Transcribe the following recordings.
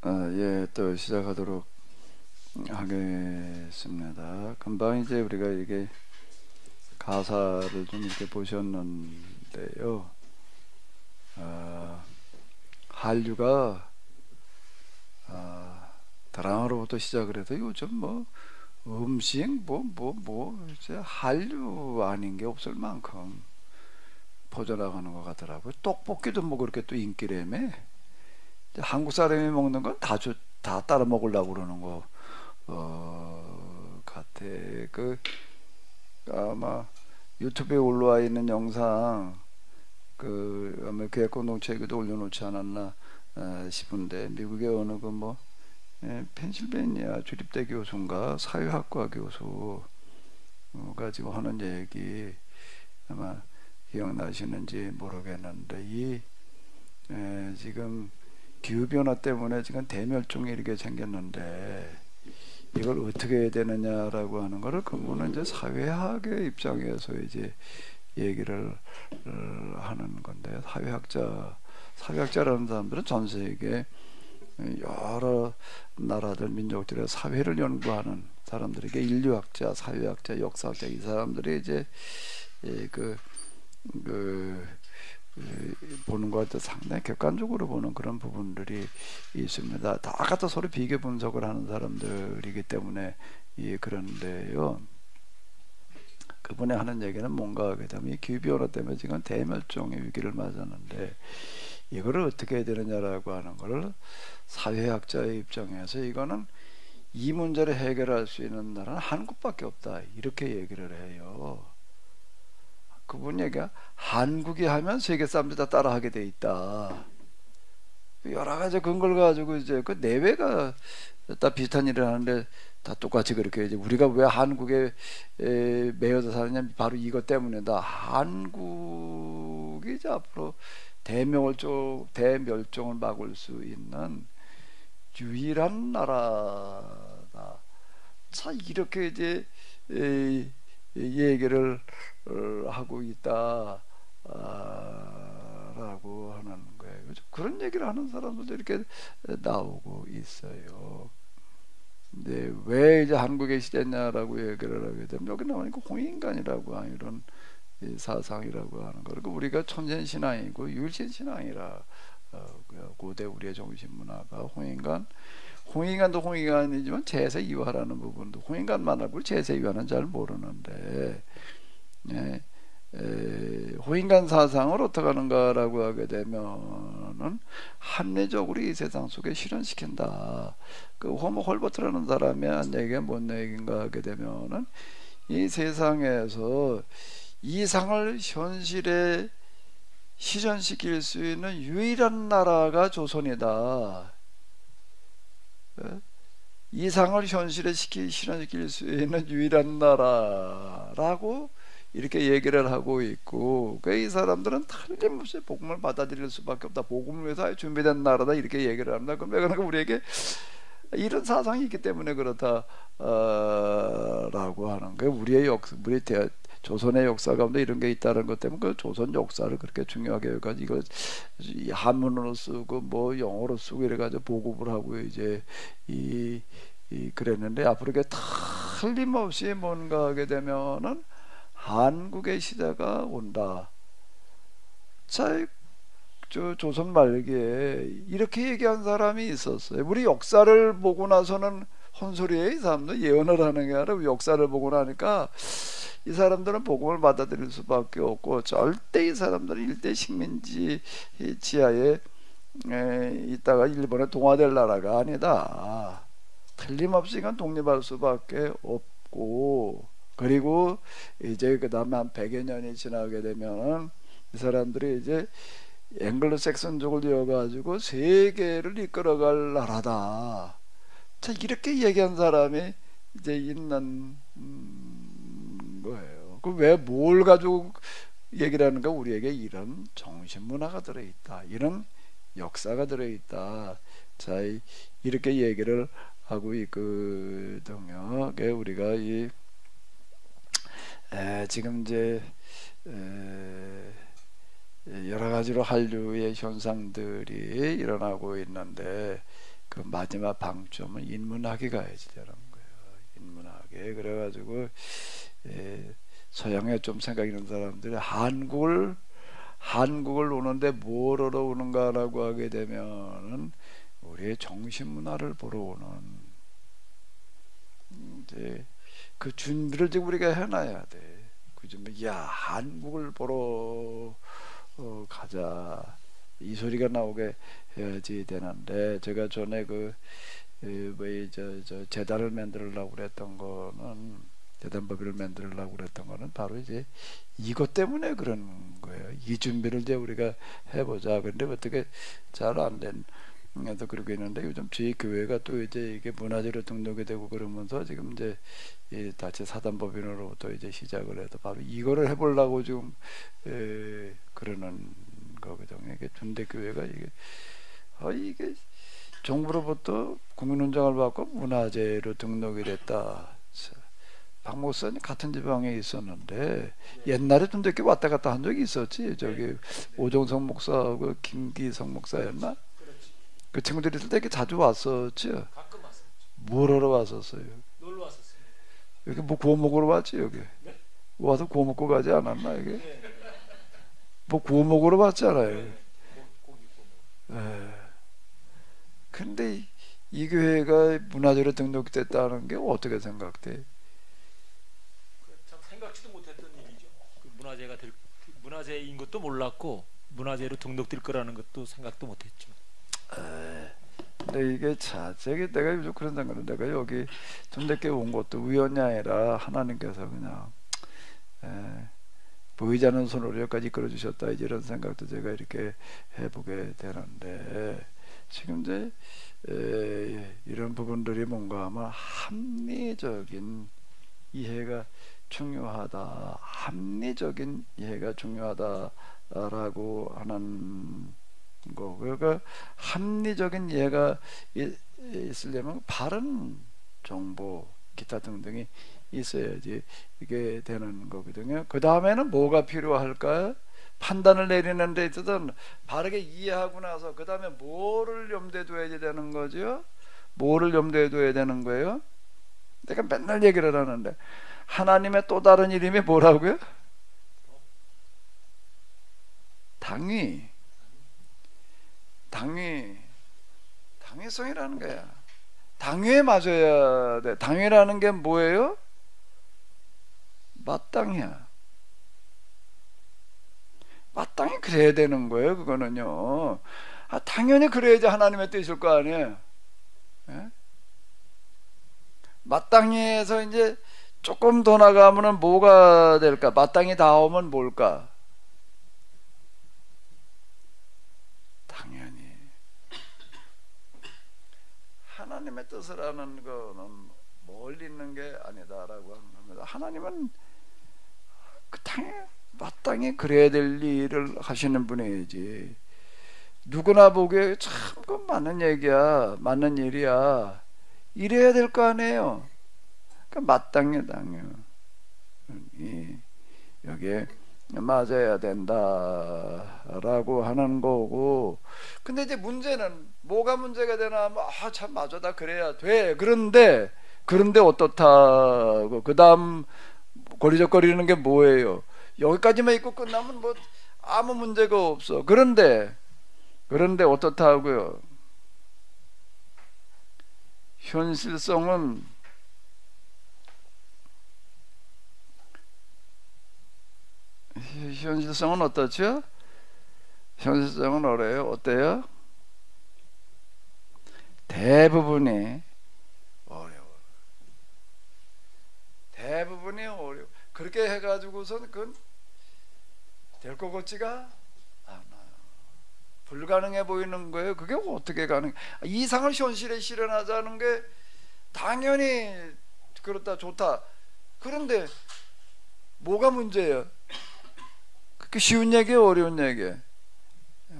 예, 또 시작하도록 하겠습니다. 금방 이제 우리가 이게 가사를 좀 이렇게 보셨는데요. 한류가 드라마로부터 시작을 해서 요즘 뭐 음식 이제 한류 아닌 게 없을 만큼 퍼져나가는 것 같더라고요. 떡볶이도 뭐 그렇게 또 인기라며. 한국 사람이 먹는 건 다 따라 먹으려고 그러는 거 같아. 그 아마 유튜브에 올라와 있는 영상 아마 계획 공동체에도 올려놓지 않았나 싶은데, 미국의 어느 펜실베니아 주립대 교수인가 사회학과 교수가 지금 하는 얘기 아마 기억나시는지 모르겠는데, 지금 기후변화 때문에 지금 대멸종이 이렇게 생겼는데 이걸 어떻게 해야 되느냐라고 하는 거를 그분은 이제 사회학의 입장에서 이제 얘기를 하는 건데, 사회학자라는 사람들은 전 세계 여러 나라들 민족들의 사회를 연구하는 사람들에게 인류학자, 사회학자, 역사학자, 이 사람들이 이제 보는 것도 상당히 객관적으로 보는 그런 부분들이 있습니다. 다 갖다 서로 비교 분석을 하는 사람들이기 때문에 그런데요. 그분이 하는 얘기는 뭔가 하게 되면 이 기후변화 때문에 지금 대멸종의 위기를 맞았는데 이거를 어떻게 해야 되느냐라고 하는 것을 사회학자의 입장에서 이거는 이 문제를 해결할 수 있는 나라는 한국밖에 없다, 이렇게 얘기를 해요. 그분 얘기가 한국이 하면 세계 사람들이 다 따라하게 돼 있다. 여러 가지 근거를 가지고 이제 그 내외가 다 비슷한 일을 하는데 다 똑같이 그렇게 이제 우리가 왜 한국에 매여서 사느냐, 바로 이것 때문이다. 한국이 이제 앞으로 대멸종을 막을 수 있는 유일한 나라다. 자, 이렇게 이제 얘기를 하고 있다 라고 하는 거예요. 그런 얘기를 하는 사람들도 이렇게 나오고 있어요. 근데 왜 이제 한국의 시대냐라고 얘기를 하게 되면 여기 나오니까 홍익인간이라고 하는 이런 사상이라고 하는 거, 그리고 우리가 천sen신앙이고 유일신신앙이라 고대 우리의 정신문화가 홍익인간도 홍익인간이지만 제세이화라는 부분도, 홍익인간만 알고 제세이화는 잘 모르는데, 홍익인간 사상을 어떻게 하는가라고 하게 되면은 합리적으로 이 세상 속에 실현시킨다. 그 호모 홀버트라는 사람이 한 얘기가 뭔 얘기인가 하게 되면은 이 세상에서 이상을 현실에 실현시킬 수 있는 유일한 나라가 조선이다. 이상을 현실에 실현시킬 수 있는 유일한 나라라고 이렇게 얘기를 하고 있고, 이 사람들은 틀림없이 복음을 받아들일 수밖에 없다. 복음을 위해서 준비된 나라다, 이렇게 얘기를 합니다. 그러니까 우리에게 이런 사상이 있기 때문에 그렇다 라고 하는 거예요. 우리 조선의 역사 가운데 이런 게 있다는 것 때문에 그 조선 역사를 그렇게 중요하게 여기까지 이걸 한문으로 쓰고 뭐 영어로 쓰고 이래가지고 보급을 하고 이제 그랬는데, 앞으로 이게 틀림없이 뭔가 하게 되면은 한국의 시대가 온다. 자, 조선 말기에 이렇게 얘기한 사람이 있었어요. 우리 역사를 보고 나서는 헛소리에 이 사람도 예언을 하는 게 아니라 역사를 보고 나니까 이 사람들은 복음을 받아들일 수밖에 없고, 절대 이 사람들은 일대 식민지 지하에 있다가 일본에 동화될 나라가 아니다. 틀림없이 이건 독립할 수밖에 없고, 그리고 이제 그 다음에 한 100여 년이 지나게 되면 이 사람들이 이제 앵글로색슨족을 이어가지고 세계를 이끌어갈 나라다. 자, 이렇게 얘기한 사람이 이제 있는 거예요. 그 왜 뭘 가지고 얘기를 하는가? 우리에게 이런 정신문화가 들어있다, 이런 역사가 들어있다. 자, 이렇게 얘기를 하고 있거든요. 우리가 지금 이제 여러 가지로 한류의 현상들이 일어나고 있는데, 그 마지막 방점은 인문학에 가야지 되는 거예요. 인문학에. 그래가지고 서양에 좀 생각 있는 사람들이 한국을 오는데 뭐로 오는가라고 하게 되면은 우리의 정신문화를 보러 오는, 이제 그 준비를 지금 우리가 해놔야 돼. 그 준비, 야, 한국을 보러 가자, 이 소리가 나오게 해야지 되는데, 제가 전에 저 재단을 만들려고 그랬던 거는, 재단법인을 만들려고 그랬던 거는 바로 이제 이것 때문에 그런 거예요. 이 준비를 이제 우리가 해보자. 근데 어떻게 잘 안 된, 또 그러고 있는데, 요즘 저희 교회가 또 이제 이게 문화재로 등록이 되고 그러면서 지금 이제 다시 사단법인으로부터 이제 시작을 해서 바로 이거를 해보려고 지금 그러는 거거든요. 이게 준대교회가 이게 정부로부터 국민훈장을 받고 문화재로 등록이 됐다. 박 목사님 같은 지방에 있었는데 옛날에 준대교회 왔다 갔다 한 적이 있었지. 저기 오정성 목사하고 김기성 목사였나? 그 친구들이 있을 때 이렇게 자주 왔었죠. 가끔 왔었죠. 뭘 하러 왔었어요? 놀러 왔었어요. 여기 뭐 구워 먹으러 왔지 여기? 네? 와서 구워 먹고 가지 않았나 이게? 네. 뭐 구워 먹으러 왔잖아요. 네. 고기 구워 먹어요. 예. 근데 이 교회가 문화재로 등록됐다는 게 어떻게 생각돼? 참 생각지도 못했던 일이죠. 그 문화재인 것도 몰랐고 문화재로 등록될 거라는 것도 생각도 못했죠. 근데 이게 내가 요즘 그런 생각은, 내가 여기 전대교회 온 것도 우연이 아니라 하나님께서 그냥 보이지 않는 손으로 여기까지 이끌어 주셨다, 이런 생각도 제가 이렇게 해보게 되는데, 지금 이제 이런 부분들이 뭔가 하면 합리적인 이해가 중요하다, 합리적인 이해가 중요하다라고 하는 거. 그러니까 합리적인 이해가 있으려면 바른 정보 기타 등등이 있어야지 이게 되는 거거든요. 그 다음에는 뭐가 필요할까요? 판단을 내리는 데 있어서 바르게 이해하고 나서 그 다음에 뭐를 염두에 둬야 되는 거죠? 뭐를 염두에 둬야 되는 거예요? 내가 맨날 얘기를 하는데, 하나님의 또 다른 이름이 뭐라고요? 당위성이라는 거야. 당위에 맞아야 돼. 당위라는 게 뭐예요? 마땅이야. 마땅히 그래야 되는 거예요. 그거는요. 당연히 그래야지 하나님의 뜻일 거 아니에요. 예? 마땅히에서 이제 조금 더 나가면은 뭐가 될까? 마땅히 닿으면 뭘까? 당연히 하나님의 뜻을 아는 거는 멀리 있는 게 아니다라고 하는 겁니다. 하나님은 마땅히 그래야 될 일을 하시는 분이지. 누구나 보기에 참 그건 맞는 얘기야, 맞는 일이야, 이래야 될 거 아니에요. 그러니까 마땅히 당연히 여기에 맞아야 된다라고 하는 거고. 근데 이제 문제는 뭐가 문제가 되나 하면, 참 맞아, 다 그래야 돼. 그런데 어떻다고 그 다음 거리적거리는 게 뭐예요? 여기까지만 있고 끝나면 뭐 아무 문제가 없어. 그런데 어떻다고요? 현실성은 어떻죠? 현실성은 어때요? 대부분이 어려워. 그렇게 해가지고선 그건 될 것 같지가 않아요. 불가능해 보이는 거예요. 그게 어떻게 가능? 이상을 현실에 실현하자는 게 당연히 그렇다, 좋다. 그런데 뭐가 문제예요? 그게 쉬운 얘기예요, 어려운 얘기예요?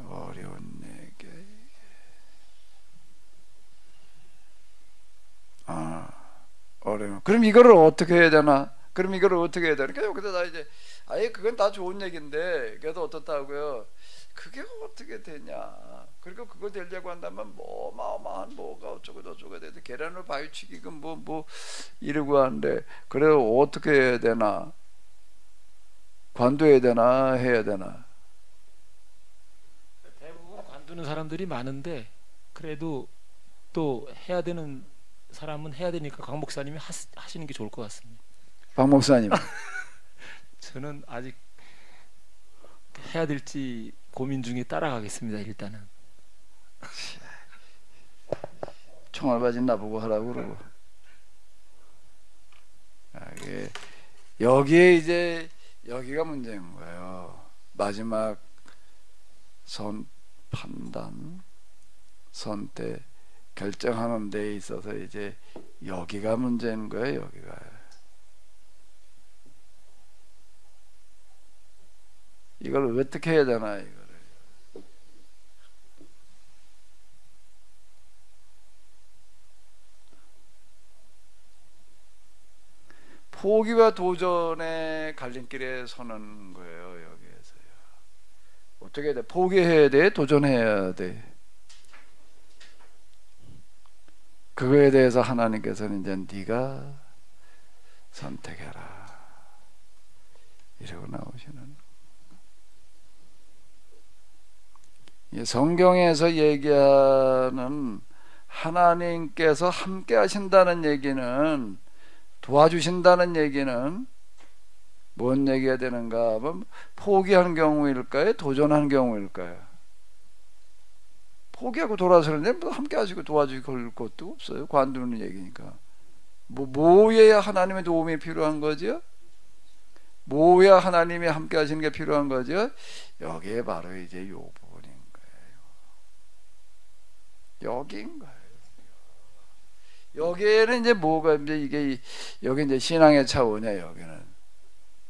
어려운 얘기. 어려운. 그럼 이거를 어떻게 해야 되나? 그러니까 여기서 다 이제 그건 다 좋은 얘기인데 그래도 어떻다고요? 그게 어떻게 되냐? 그리고 그거 되려고 한다면 뭐 어마어마한 뭐가 어쩌고 저쩌고 돼도 계란을 바위치기가 뭐 이러고 하는데, 그래 어떻게 해야 되나? 관둬야 되나 해야 되나? 대부분 관두는 사람들이 많은데 그래도 또 해야 되는 사람은 해야 되니까 강 목사님이 하시는 게 좋을 것 같습니다. 박 목사님. 저는 아직 해야 될지 고민 중에 따라가겠습니다. 일단은 총알바지 나보고 하라고 그러고. 여기에 이제 여기가 문제인 거예요. 마지막 판단, 선택, 결정하는 데 있어서 이제 여기가 문제인 거예요. 여기가. 이걸 어떻게 해야 되나 이거를. 포기와 도전의 갈림길에 서는 거예요. 여기에서요. 어떻게 해야 돼? 포기해야 돼? 도전해야 돼? 그거에 대해서 하나님께서는 이제 네가 선택해라 이러고 나오시는. 성경에서 얘기하는 하나님께서 함께 하신다는 얘기는, 도와주신다는 얘기는 뭔 얘기가 되는가 하면 포기하는 경우일까요? 도전하는 경우일까요? 포기하고 돌아서는데 뭐 함께 하시고 도와줄 것도 없어요. 관두는 얘기니까. 뭐해야 하나님의 도움이 필요한 거죠? 뭐해야 하나님이 함께 하시는 게 필요한 거죠? 여기에 바로 이제 요 부분인 거예요. 여기인 거예요. 여기에는 이제 뭐가 이제 이게 여기 이제 신앙의 차원이야.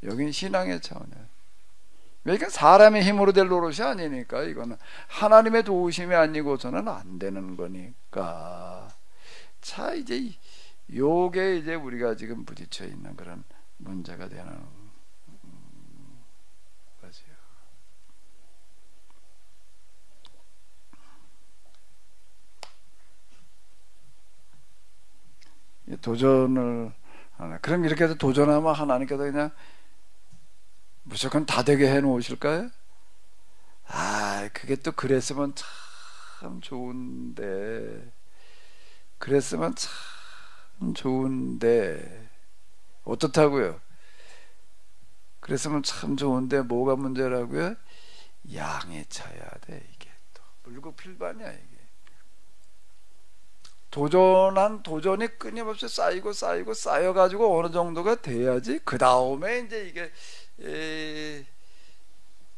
여기는 신앙의 차원이야. 그러니까 사람의 힘으로 될 노릇이 아니니까, 이거는 하나님의 도우심이 아니고서는 안 되는 거니까. 자, 이제 요게 이제 우리가 지금 부딪혀 있는 그런 문제가 되는 거죠. 도전을 하나. 그럼 이렇게 해서 도전하면 하나님께서 그냥 무조건 다 되게 해 놓으실까요? 그게 또 그랬으면 참 좋은데. 어떻다고요? 그랬으면 참 좋은데 뭐가 문제라고요? 양이 차야 돼. 이게 또 물고필반이야 이게. 도전이 끊임없이 쌓이고 쌓여가지고 어느 정도가 돼야지 그 다음에 이제 이게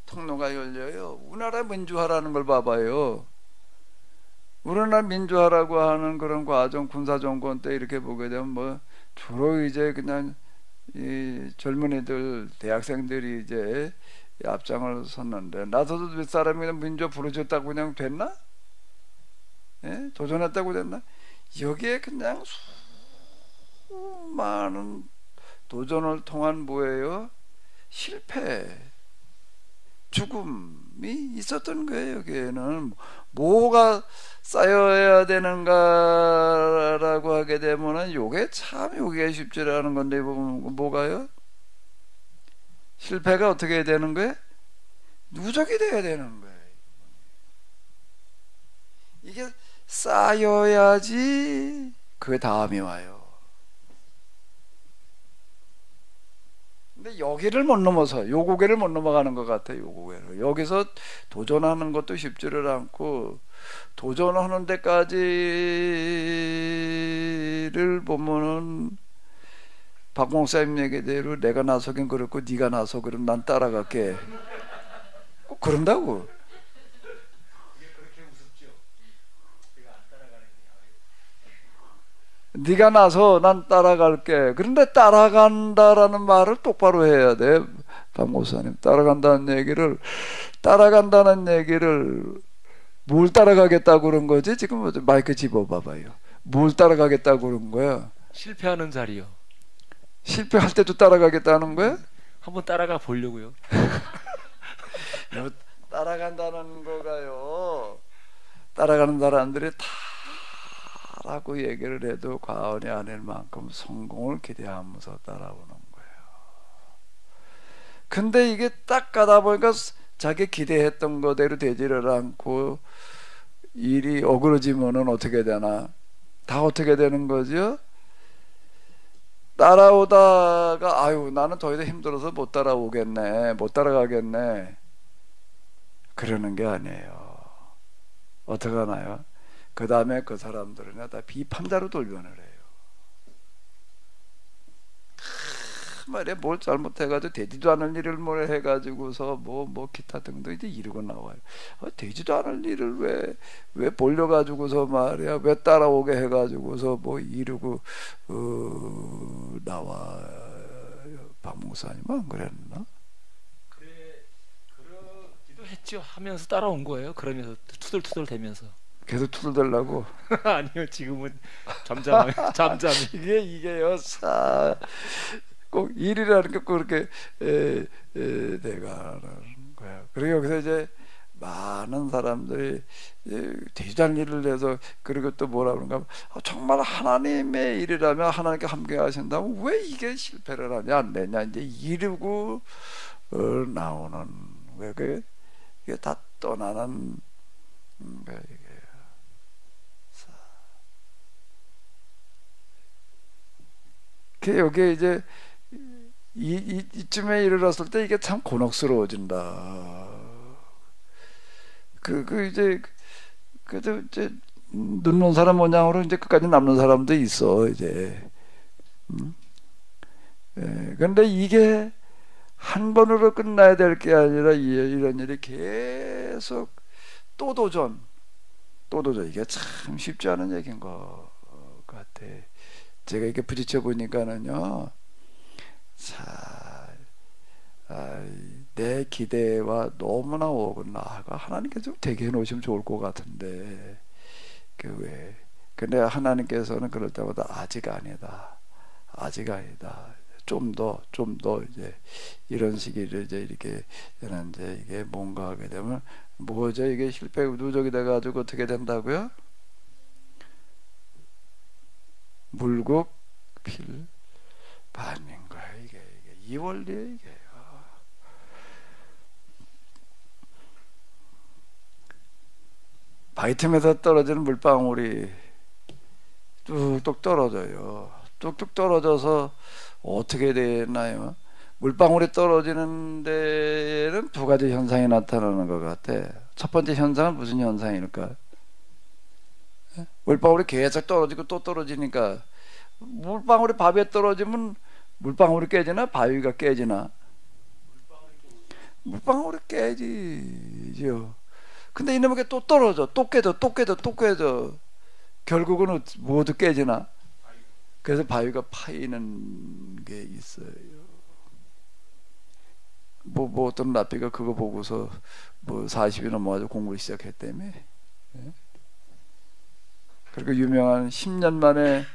통로가 열려요. 우리나라 민주화라는 걸 봐봐요. 우리나라 민주화라고 하는 그런 과정, 군사정권 때 이렇게 보게 되면 뭐 주로 이제 그냥 이 젊은이들, 대학생들이 이제 앞장을 섰는데, 나서도 윗사람이 그냥 민주화 부르셨다고 그냥 됐나? 예? 도전했다고 됐나? 여기에 그냥 수많은 도전을 통한 뭐예요? 실패, 죽음이 있었던 거예요. 여기에는 뭐가 쌓여야 되는가라고 하게 되면은 요게 쉽지 않은 건데, 뭐가요? 실패가 어떻게 해야 되는 거예요? 누적이 돼야 되는 거예요. 이게 쌓여야지 그 다음이 와요. 근데 여기를 못 넘어서, 요 고개를 못 넘어가는 것 같아요. 요 고개를. 여기서 도전하는 것도 쉽지를 않고, 도전하는 데까지를 보면은 박 목사님 얘기대로 내가 나서긴 그렇고 네가 나서 그럼 난 따라갈게. 꼭 그런다고. 네가 나서 난 따라갈게. 그런데 따라간다라는 말을 똑바로 해야 돼. 박 목사님, 따라간다는 얘기를 뭘 따라가겠다고 그런 거지? 지금 마이크 집어봐봐요. 뭘 따라가겠다고 그런 거야? 실패하는 자리요. 실패할 때도 따라가겠다는 거야? 한번 따라가 보려고요. 따라간다는 거가요, 따라가는 사람들이 다라고 얘기를 해도 과언이 아닐 만큼 성공을 기대하면서 따라오는 거예요. 근데 이게 딱 가다 보니까 자기 기대했던 거대로 되지를 않고 일이 어그러지면은 어떻게 되나? 다 어떻게 되는 거죠? 따라오다가 아유 나는 더 이상 힘들어서 못 따라오겠네, 못 따라가겠네, 그러는 게 아니에요. 어떻게 하나요? 그 다음에 그 사람들은 다 비판자로 돌변을 해요. 말이야, 뭘 잘못해가지고 되지도 않을 일을 뭘 해가지고서 뭐 기타 등등 이제 이러고 나와요. 되지도 않을 일을 왜 벌려가지고서 말이야, 왜 따라오게 해가지고서 뭐 이러고 나와요. 박 목사님 안 그랬나? 그러기도 했죠. 하면서 따라온 거예요. 그러면서 투덜투덜 대면서. 계속 투덜대려고. 아니요, 지금은 잠잠히. 이게요, 꼭 일이라는 게 꼭 그렇게 돼가는 거야. 그리고 여기서 이제 많은 사람들이 되지도 않은 일을 해서, 그리고 또 뭐라 그런가, 정말 하나님의 일이라면 하나님께 함께하신다면 왜 이게 실패를 하냐, 안 되냐, 이제 이러고 나오는 왜 이게 다 떠나는 거야, 이게. 여기 이제 이쯤에 이르렀을 때 이게 참 곤혹스러워진다. 이제 눕는 사람 모양으로 이제 끝까지 남는 사람도 있어 이제. 근데 이게 한 번으로 끝나야 될 게 아니라 이런 일이 계속 또 도전 이게 참 쉽지 않은 얘기인 것 같아. 제가 이렇게 부딪혀 보니까는요, 내 기대와 너무나 어긋나. 하나님께서 좀 되게 해놓으시면 좋을 것 같은데, 근데 하나님께서는 그럴 때마다 아직 아니다. 좀 더 이제 이런 시기를 이제 이렇게 되는, 이제 이게 뭔가 하게 되면 뭐죠? 이게 실패 누적이 돼가지고 어떻게 된다고요? 물국 필반인 거야. 이게 이 원리에 이게요. 바위 틈에서 떨어지는 물방울이 뚝뚝 떨어져요. 뚝뚝 떨어져서 어떻게 되나요? 물방울이 떨어지는 데는 두 가지 현상이 나타나는 것 같아. 첫 번째 현상은 무슨 현상일까? 물방울이 계속 떨어지고 또 떨어지니까, 물방울이 바위에 떨어지면 물방울이 깨지나 바위가 깨지나? 물방울이 깨지죠. 근데 이놈에게 또 떨어져, 또 깨져. 결국은 모두 깨지나? 그래서 바위가 파이는 게 있어요. 뭐 어떤 라피가 그거 보고서 40이 넘어가지고 공부를 시작했다며. 예? 그리고 유명한 10년 만에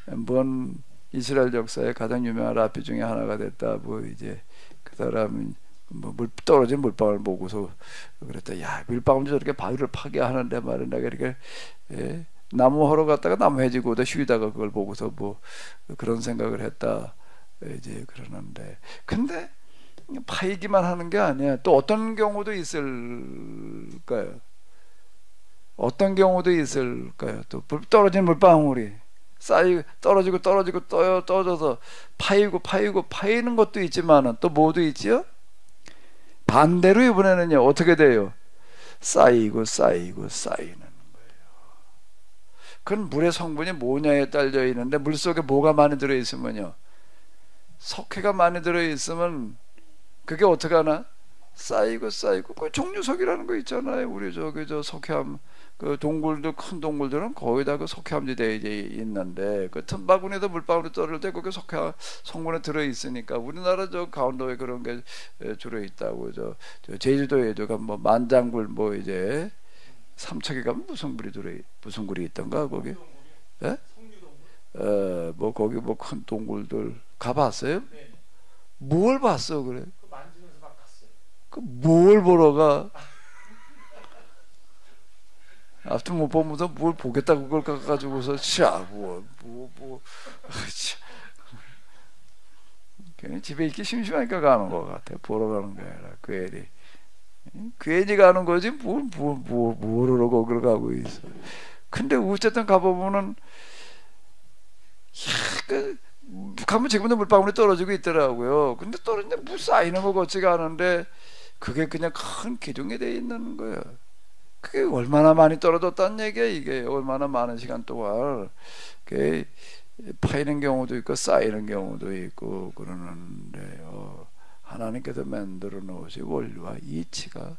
먼 이스라엘 역사의 가장 유명한 라피 중에 하나가 됐다. 이제 그 사람은 떨어진 물방울 보고서 그랬다. 야, 물방울이 저렇게 바위를 파괴하는데 말이야. 이렇게 나무 허러 갔다가 나무 해지고 쉬다가 그걸 보고서 그런 생각을 했다. 이제 그러는데, 근데 파이기만 하는 게 아니야. 또 어떤 경우도 있을까요? 또 떨어진 물방울이 떨어지고 떨어져서 파이는 것도 있지만은 또 뭐도 있지요? 반대로 이번에는요, 어떻게 돼요? 쌓이는 거예요. 그건 물의 성분이 뭐냐에 딸려 있는데, 물 속에 뭐가 많이 들어있으면요, 석회가 많이 들어있으면 그게 어떻게 하나? 쌓이고 그 종류석이라는 거 있잖아요. 우리 저 석회암, 그 동굴도, 큰 동굴들은 거의 다 그 석회암이 되어 있는데, 그 틈바구니에서 물방울이 떨어질 때 거기 석회 성분에 들어 있으니까. 우리나라 저 강원도에 그런 게 주로 있다고. 저 제주도에도 만장굴 이제 삼척에 가면 무슨 굴이 있던가 거기? 예? 거기 큰 동굴들 가봤어요? 네. 뭘 봤어 그래? 만지면서 막 갔어요. 뭘 보러 가? 아무튼 못 보면서 뭘 보겠다고 그걸 가가지고서 괜히 집에 있기 심심하니까 가는 것 같아. 보러 가는 게 아니라 괜히 가는 거지 뭐로 거기를 가고 있어. 근데 어쨌든 가보면은 가면 지금도 물방울이 떨어지고 있더라고요. 근데 떨어지는데 물 쌓이는 것 같지가 않은데 그게 그냥 큰 기둥이 돼 있는 거예요. 그게 얼마나 많이 떨어졌다는 얘기야. 이게 얼마나 많은 시간 동안 그게 파이는 경우도 있고 쌓이는 경우도 있고 그러는데요. 하나님께서 만들어 놓으신 원리와 이치가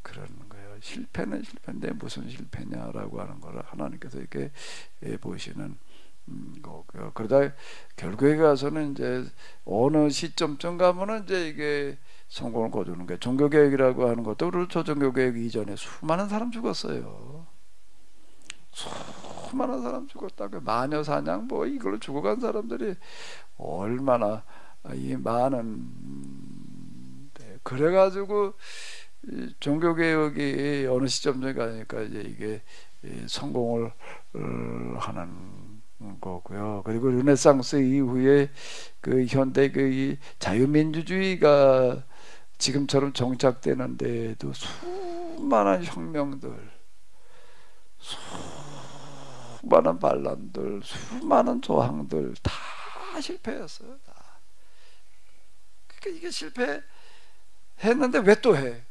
그런 거예요. 실패는 실패인데 무슨 실패냐라고 하는 거를 하나님께서 이렇게 보시는 거고요. 그러다 결국에 가서는 이제 어느 시점쯤 가면은 이제 이게 성공을 거두는 거예요. 종교개혁이라고 하는 것도 그렇죠. 종교개혁 이전에 수많은 사람 죽었어요. 수많은 사람 죽었다. 그 마녀 사냥 뭐 이걸로 죽어간 사람들이 얼마나 이 많은 그래가지고 종교개혁이 어느 시점쯤 가니까 이제 이게 성공을 하는 거고요. 그리고 르네상스 이후에 그 현대 그 자유민주주의가 지금처럼 정착되는데도 수많은 혁명들, 수많은 반란들, 수많은 저항들 다 실패했어요. 다. 그러니까 이게 실패했는데 왜 또 해?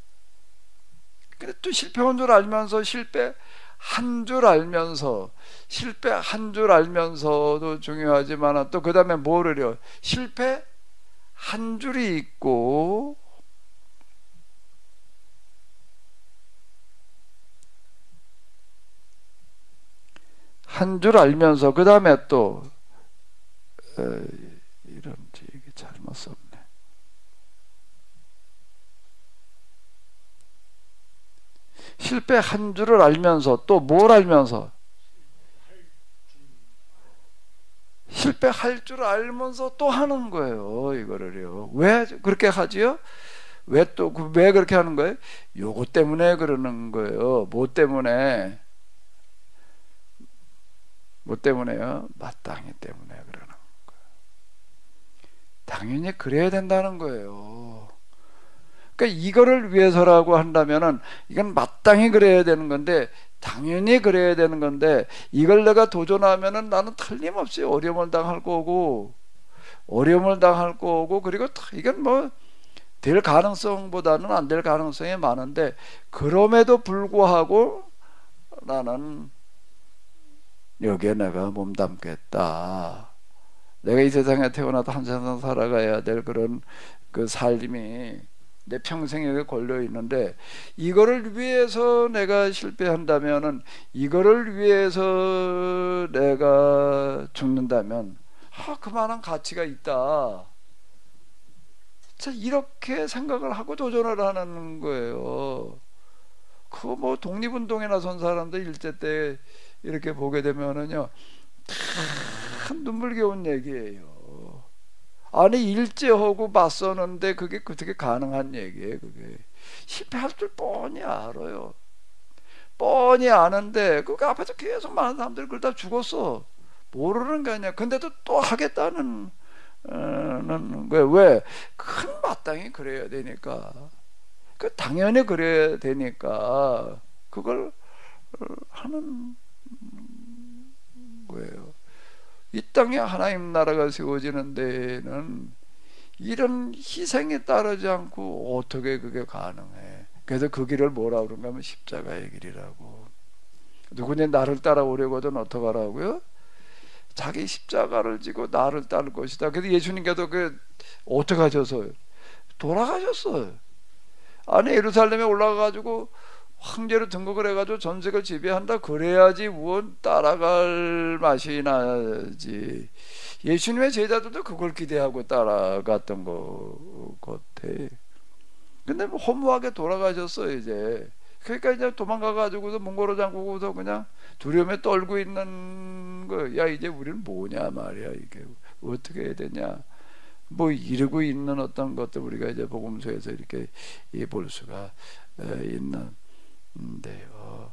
근데 또 실패한 줄 알면서 실패한 줄 알면서도 중요하지만 또 그 다음에 뭐를 해요? 실패 한 줄이 있고 한 줄 알면서 그 다음에 또 이런 얘기 잘못 썼네. 실패한 줄을 알면서 또 뭘 알면서? 실패할 줄 알면서 또 하는 거예요. 이거를요. 왜 그렇게 하지요? 왜 그렇게 하는 거예요? 요거 때문에 그러는 거예요. 뭐 때문에요? 마땅히 때문에 그러는 거예요. 당연히 그래야 된다는 거예요. 그러니까 이거를 위해서라고 한다면은 이건 마땅히 그래야 되는 건데 당연히 그래야 되는 건데 이걸 내가 도전하면은 나는 틀림없이 어려움을 당할 거고 그리고 이건 뭐 될 가능성보다는 안 될 가능성이 많은데 그럼에도 불구하고 나는 여기에 내가 몸담겠다. 내가 이 세상에 태어나도 한 세상 살아가야 될 그런 그 삶이 내 평생에 걸려 있는데 이거를 위해서 내가 실패한다면은 이거를 위해서 내가 죽는다면 그만한 가치가 있다. 자, 이렇게 생각을 하고 도전을 하는 거예요. 그거 뭐 독립운동에 나선 사람들 일제 때 이렇게 보게 되면은요 참 눈물겨운 얘기예요. 아니 일제하고 맞서는데 그게 어떻게 가능한 얘기예요. 그게 실패할 줄 뻔히 알아요. 뻔히 아는데 그 앞에서 계속 많은 사람들이 그러다 죽었어. 모르는 거 아니야. 근데도 또 하겠다는 거예요. 왜? 큰 마땅히 그래야 되니까. 그 당연히 그래야 되니까 그걸 하는 거예요. 이 땅에 하나님 나라가 세워지는 데는 이런 희생이 따르지 않고 어떻게 그게 가능해? 그래서 그 길을 뭐라 그런가 하면 십자가의 길이라고. 누구냐 나를 따라오려거든 어떻게 하라고요? 자기 십자가를 지고 나를 따를 것이다. 그래서 예수님께서 어떻게 하셨어요? 돌아가셨어요. 아니 예루살렘에 올라가가지고 황제로 등극을 해가지고 전sek을 지배한다. 그래야지 무언 따라갈 맛이 나지. 예수님의 제자들도 그걸 기대하고 따라갔던 것 같아. 근데 뭐 허무하게 돌아가셨어요 이제. 그러니까 이제 도망가가지고서 몽골어 잠그고서 그냥 두려움에 떨고 있는 거예요. 야 이제 우리는 뭐냐 말이야. 이게 어떻게 해야 되냐. 뭐 이러고 있는 어떤 것들 우리가 이제 복음서에서 이렇게 볼 수가 있는 인데요.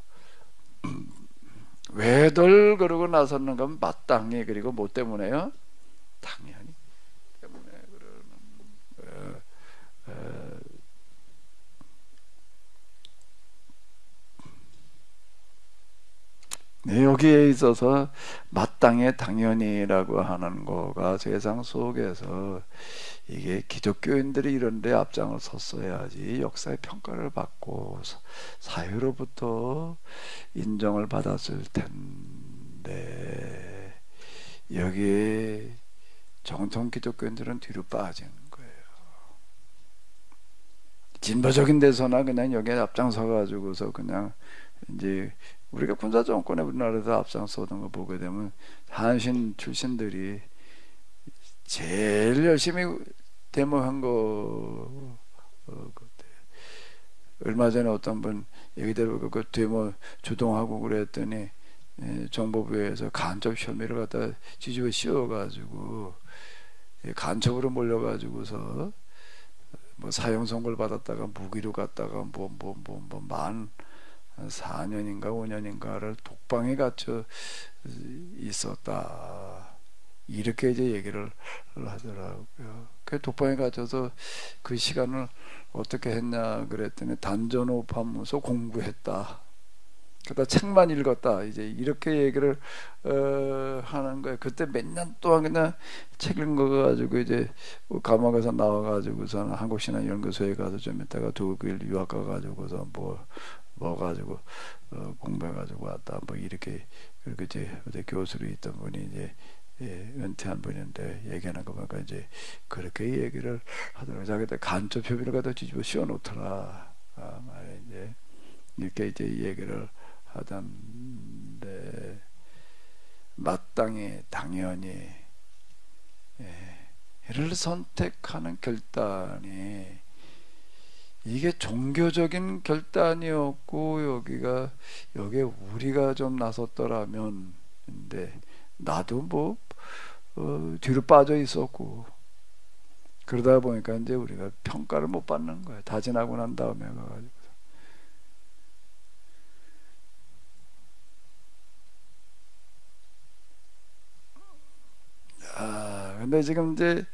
왜들 그러고 나섰는가 하면 마땅히, 그리고 뭐 때문에요? 당연히 때문에 그러는 네, 여기에 있어서 마땅히 당연히라고 하는 거가 세상 속에서 이게 기독교인들이 이런 데 앞장을 섰어야지 역사의 평가를 받고 사회로부터 인정을 받았을 텐데, 여기에 정통 기독교인들은 뒤로 빠진 거예요. 진보적인 데서나 그냥 여기에 앞장서 가지고서 그냥 이제 우리가 군사 정권에 우리나라에서 앞장서던 거 보게 되면 한신 출신들이 제일 열심히 데모한 거. 얼마 전에 어떤 분 얘기대로 그 데모 주동하고 그랬더니 정보부에서 간첩 혐의를 갖다 뒤집어 씌워가지고 간첩으로 몰려가지고서 뭐 사형 선고를 받았다가 무기로 갔다가 만 4년인가 5년인가를 독방에 갇혀 있었다, 이렇게 이제 얘기를 하더라고요. 그 독방에 갇혀서 그 시간을 어떻게 했냐 그랬더니 단전호파문서 공부했다, 그러다 책만 읽었다, 이제 이렇게 얘기를 하는 거예요. 그때 몇 년 동안 그냥 책 읽어 가지고 이제 감옥에서 나와 가지고서는 한국신학연구소에 가서 좀 있다가 독일 유학 가 가지고서 뭐 가지고 공부해 가지고 왔다, 뭐 이렇게. 그리고 이제 어제 교수로 있던 분이 이제 은퇴한 분인데 얘기하는 거 보니까 이제 그렇게 얘기를 하더라고요. 자기들 간첩 혐의를 갖다 뒤집어 씌워놓더라, 말에 이제 이렇게 이제 얘기를 하던데, 마땅히 당연히 이를 선택하는 결단이 이게 종교적인 결단이었고, 여기에 우리가 좀 나섰더라면, 근데 나도 뭐 뒤로 빠져 있었고, 그러다 보니까 이제 우리가 평가를 못 받는 거야. 다 지나고 난 다음에 가가지고. 근데 지금 이제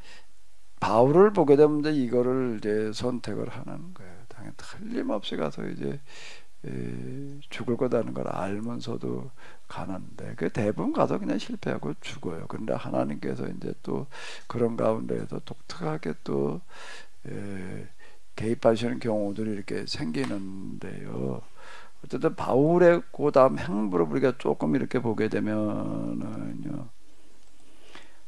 바울을 보게 되면 이제 이거를 이제 선택을 하는 거예요. 당연히 틀림없이 가서 이제 죽을 거다는 걸 알면서도 가는데, 그 대부분 가서 그냥 실패하고 죽어요. 그런데 하나님께서 이제 또 그런 가운데에서 독특하게 또 개입하시는 경우들이 이렇게 생기는데요. 어쨌든 바울의 고담 행보를 우리가 조금 이렇게 보게 되면은요,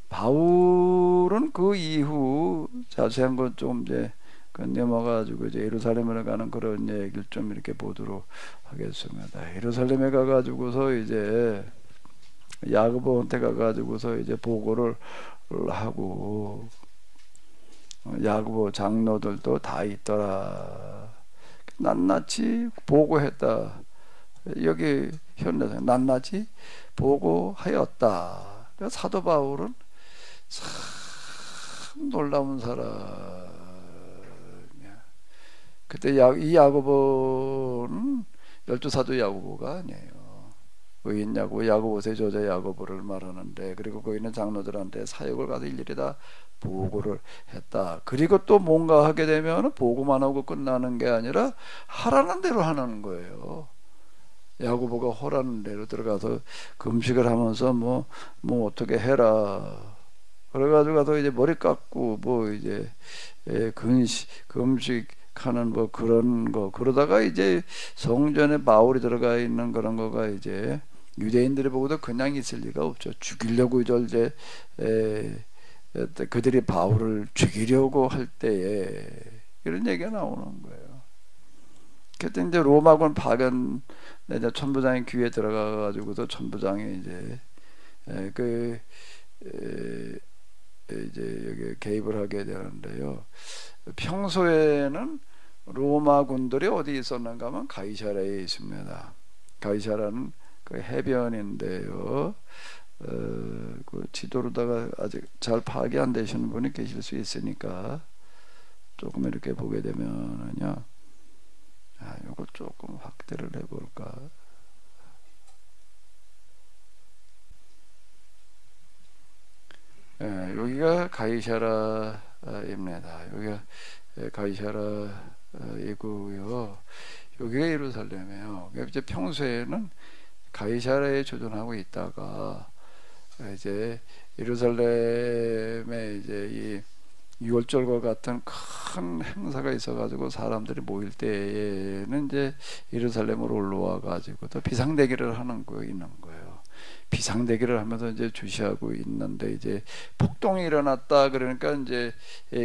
바울은 그 이후 자세한 건 좀 이제 넘어가지고 이제 예루살렘으로 가는 그런 얘기를 좀 이렇게 보도록 하겠습니다. 예루살렘에 가가지고서 이제 야고보한테 가가지고서 이제 보고를 하고, 야고보 장로들도 다 있더라. 낱낱이 보고했다. 여기 현대사 낱낱이 보고하였다. 사도 바울은 참 놀라운 사람이야. 그때 이 야고보는 12사도 야고보가 아니에요. 의인 야고보서의 저자 야고보를 말하는데, 그리고 거기 있는 장로들한테 사역을 가서 일일이 다 보고를 했다. 그리고 또 뭔가 하게 되면 보고만 하고 끝나는 게 아니라 하라는 대로 하는 거예요. 야고보가 허라는 대로 들어가서 금식을 하면서 뭐 어떻게 해라. 그래가지고 가서 이제 머리 깎고 뭐 이제 금식하는 뭐 그런 거. 그러다가 이제 성전에 바울이 들어가 있는 그런 거가 이제 유대인들이 보고도 그냥 있을 리가 없죠. 죽이려고 이제 그들이 바울을 죽이려고 할 때에 이런 얘기가 나오는 거예요. 그때 이제 로마군 파견 이제 천부장이 귀에 들어가 가지고서 천부장이 이제 이제 여기 개입을 하게 되는데요. 평소에는 로마 군들이 어디 있었는가 하면 가이사랴에 있습니다. 가이사랴는 그 해변인데요. 그 지도로다가 아직 잘 파악이 안 되시는 분이 계실 수 있으니까 조금 이렇게 보게 되면은요. 요걸 조금 확대를 해볼까. 여기가 가이사라입니다. 여기가 가이사라이고요. 여기가 예루살렘이에요. 이제 평소에는 가이사라에 주둔하고 있다가 이제 예루살렘에 이제 이 유월절과 같은 큰 행사가 있어가지고 사람들이 모일 때에는 이제 예루살렘으로 올라와 가지고 또 비상대기를 하는 거 있는 거예요. 비상대기를 하면서 이제 주시하고 있는데 이제 폭동이 일어났다 그러니까 이제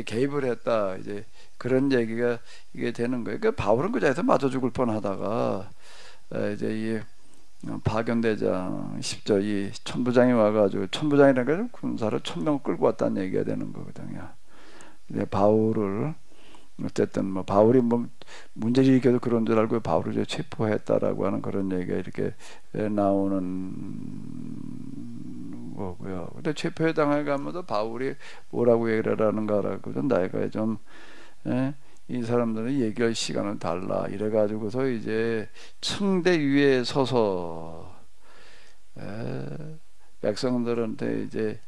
개입을 했다 이제 그런 얘기가 이게 되는 거예요. 그러니까 바울은 그 자리에서 맞아 죽을 뻔하다가 이제 이 박연대장 10절 이 천부장이 와가지고 천부장이라는 게 군사를 1000명 끌고 왔다는 얘기가 되는 거거든요. 이제 바울을 어쨌든 뭐 바울이 뭐 문제를 일으켜도 그런 줄 알고 바울을 이제 체포했다라고 하는 그런 얘기가 이렇게 나오는 거고요. 근데 체포에 당해가면서 바울이 뭐라고 얘기를 하는가라고 나이가 좀 이 사람들은 얘기할 시간을 달라 이래가지고서 이제 청대 위에 서서 백성들한테 이제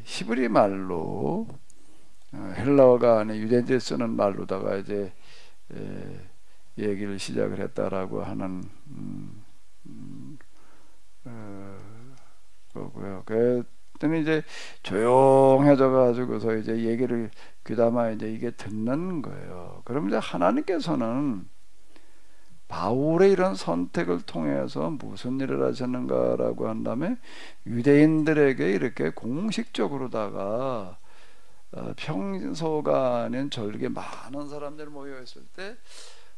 히브리 말로 헬라어가 아닌 유대인들이 쓰는 말로다가 이제 얘기를 시작을 했다라고 하는 거고요. 그랬더니 이제 조용해져 가지고서 이제 얘기를 귀담아 이제 이게 듣는 거예요. 그럼 이제 하나님께서는 바울의 이런 선택을 통해서 무슨 일을 하셨는가라고 한다면 유대인들에게 이렇게 공식적으로다가 평소가 아닌 저렇게 많은 사람들이 모여 있을 때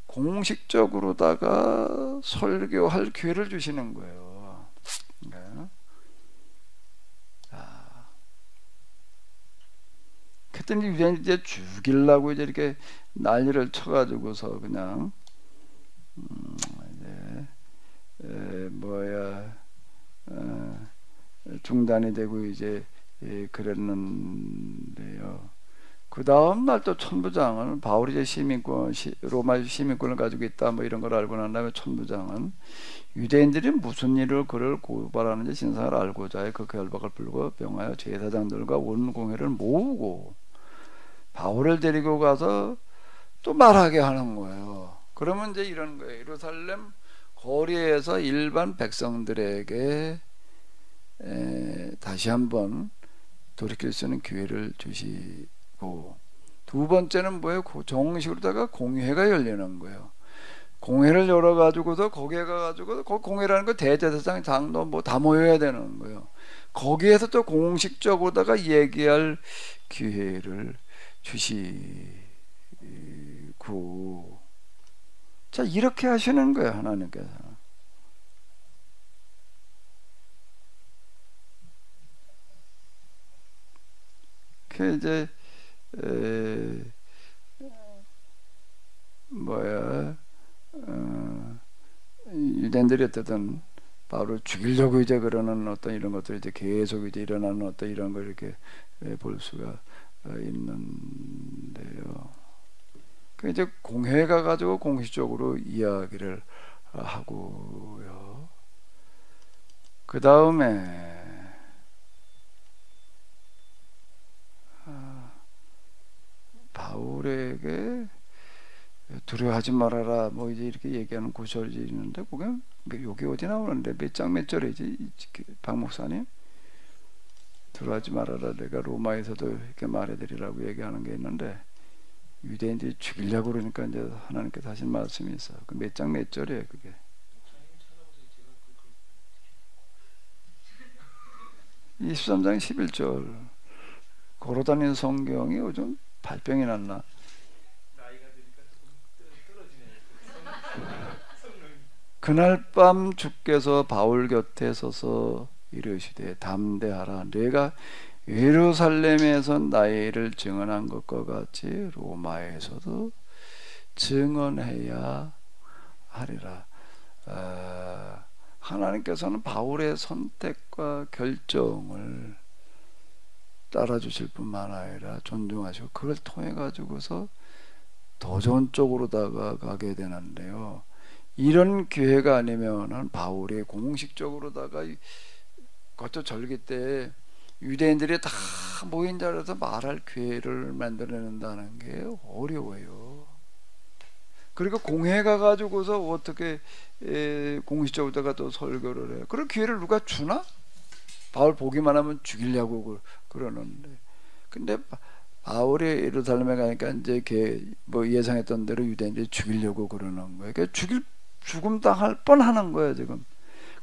공식적으로다가 설교할 기회를 주시는 거예요. 그랬더니 유대인이 이제 죽이려고 이제 이렇게 난리를 쳐가지고서 그냥 중단이 되고 이제 그랬는데요. 그 다음 날 또 천부장은 바울이 이제 시민권 로마 시민권을 가지고 있다 뭐 이런 걸 알고 난 다음에 천부장은 유대인들이 무슨 일을 그를 고발하는지 진상을 알고자 해 그 결박을 불고 명하여 제사장들과 온 공회를 모으고 바울을 데리고 가서 또 말하게 하는 거예요. 그러면 이제 이런 거예요. 예루살렘 거리에서 일반 백성들에게 다시 한번 돌이킬 수 있는 기회를 주시고, 두 번째는 뭐예요? 정식으로다가 공회가 열리는 거예요. 공회를 열어가지고서 거기에 가가지고 공회라는 거 대제사장 장로 뭐 다 모여야 되는 거예요. 거기에서 또 공식적으로다가 얘기할 기회를 주시고, 자 이렇게 하시는 거예요 하나님께서. 그 이제 유대인들이 어쨌든 바울을 죽이려고 이제 그러는 어떤 이런 것들이 이제 계속 이제 일어나는 어떤 이런 걸 이렇게 볼 수가 있는데요. 그 이제 공회가 가지고 공식적으로 이야기를 하고요. 그 다음에 바울에게 두려워하지 말아라 뭐 이제 이렇게 얘기하는 구절이 있는데 그게 여기 어디 나오는데 몇 장 몇 절이지 박 목사님? 두려워하지 말아라 내가 로마에서도 이렇게 말해드리라고 얘기하는 게 있는데 유대인들이 죽이려고 그러니까 이제 하나님께서 하신 말씀이 있어요. 그 몇 장 몇 절이에요 그게? 23장 11절. 걸어다니는 성경이 요즘 발병이 났나? 그날 밤 주께서 바울 곁에 서서 이르시되 담대하라 내가 예루살렘에서 나의 일을 증언한 것과 같이 로마에서도 증언해야 하리라. 하나님께서는 바울의 선택과 결정을 따라주실 뿐만 아니라 존중하시고 그걸 통해 가지고서 더 좋은 쪽으로다가 가게 되는데요. 이런 기회가 아니면은 바울이 공식적으로다가 그것도 절기 때 유대인들이 다 모인 자리에서 말할 기회를 만들어낸다는 게 어려워요. 그리고 공회 가가지고서 어떻게 공식적으로다가 또 설교를 해요. 그런 기회를 누가 주나? 바울 보기만 하면 죽이려고 그러는데. 근데 바울이 예루살렘에 가니까 이제 뭐 예상했던 대로 유대인들이 죽이려고 그러는 거예요. 그러니까 죽음 당할 뻔하는 거예요 지금.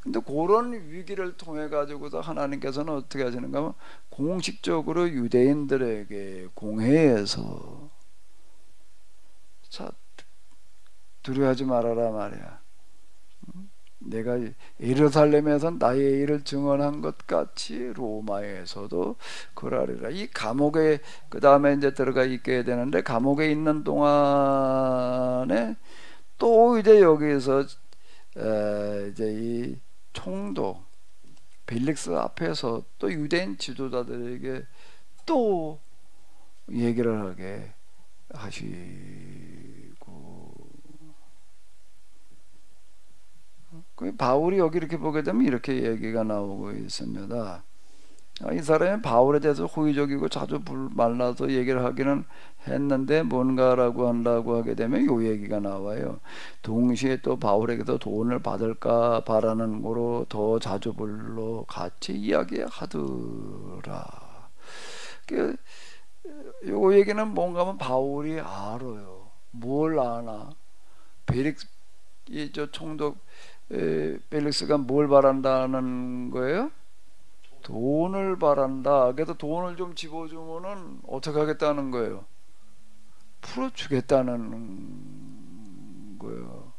근데 그런 위기를 통해 가지고서 하나님께서는 어떻게 하시는가 하면 공식적으로 유대인들에게 공회에서 자 두려워하지 말아라 말이야. 내가 예루살렘에서 나의 일을 증언한 것 같이 로마에서도 그러리라. 이 감옥에 그 다음에 이제 들어가 있게 되는데 감옥에 있는 동안에 또 이제 여기서 이제 이 총독 벨릭스 앞에서 또 유대인 지도자들에게 또 얘기를 하게 하시고, 그 바울이 여기 이렇게 보게 되면 이렇게 얘기가 나오고 있습니다. 이 사람이 바울에 대해서 호의적이고 자주 말라서 얘기를 하기는 했는데 뭔가라고 한다고 하게 되면 요 얘기가 나와요. 동시에 또 바울에게도 돈을 받을까 바라는 거로 더 자주 불러 같이 이야기하더라. 요 얘기는 뭔가 하면 바울이 알아요. 뭘 아나? 저 총독 벨릭스가 뭘 바란다는 거예요? 돈을 바란다. 그래서 돈을 좀 집어주면은 어떻게 하겠다는 거예요? 풀어주겠다는 거예요.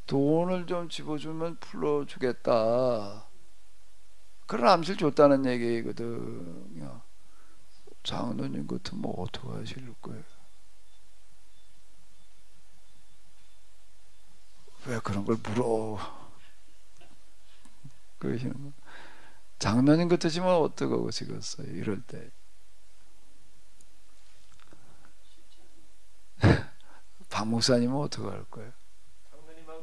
돈을 좀 집어주면 풀어주겠다. 그런 암시를 줬다는 얘기거든요. 장로님 같은 뭐 어떻게 하실 거예요? 왜 그런 걸 물어? 그러시는 거. 장로님 같으시면 어떻게 하시겠어요? 이럴 때. 박 목사님은 어떻게 할 거예요? 장로님은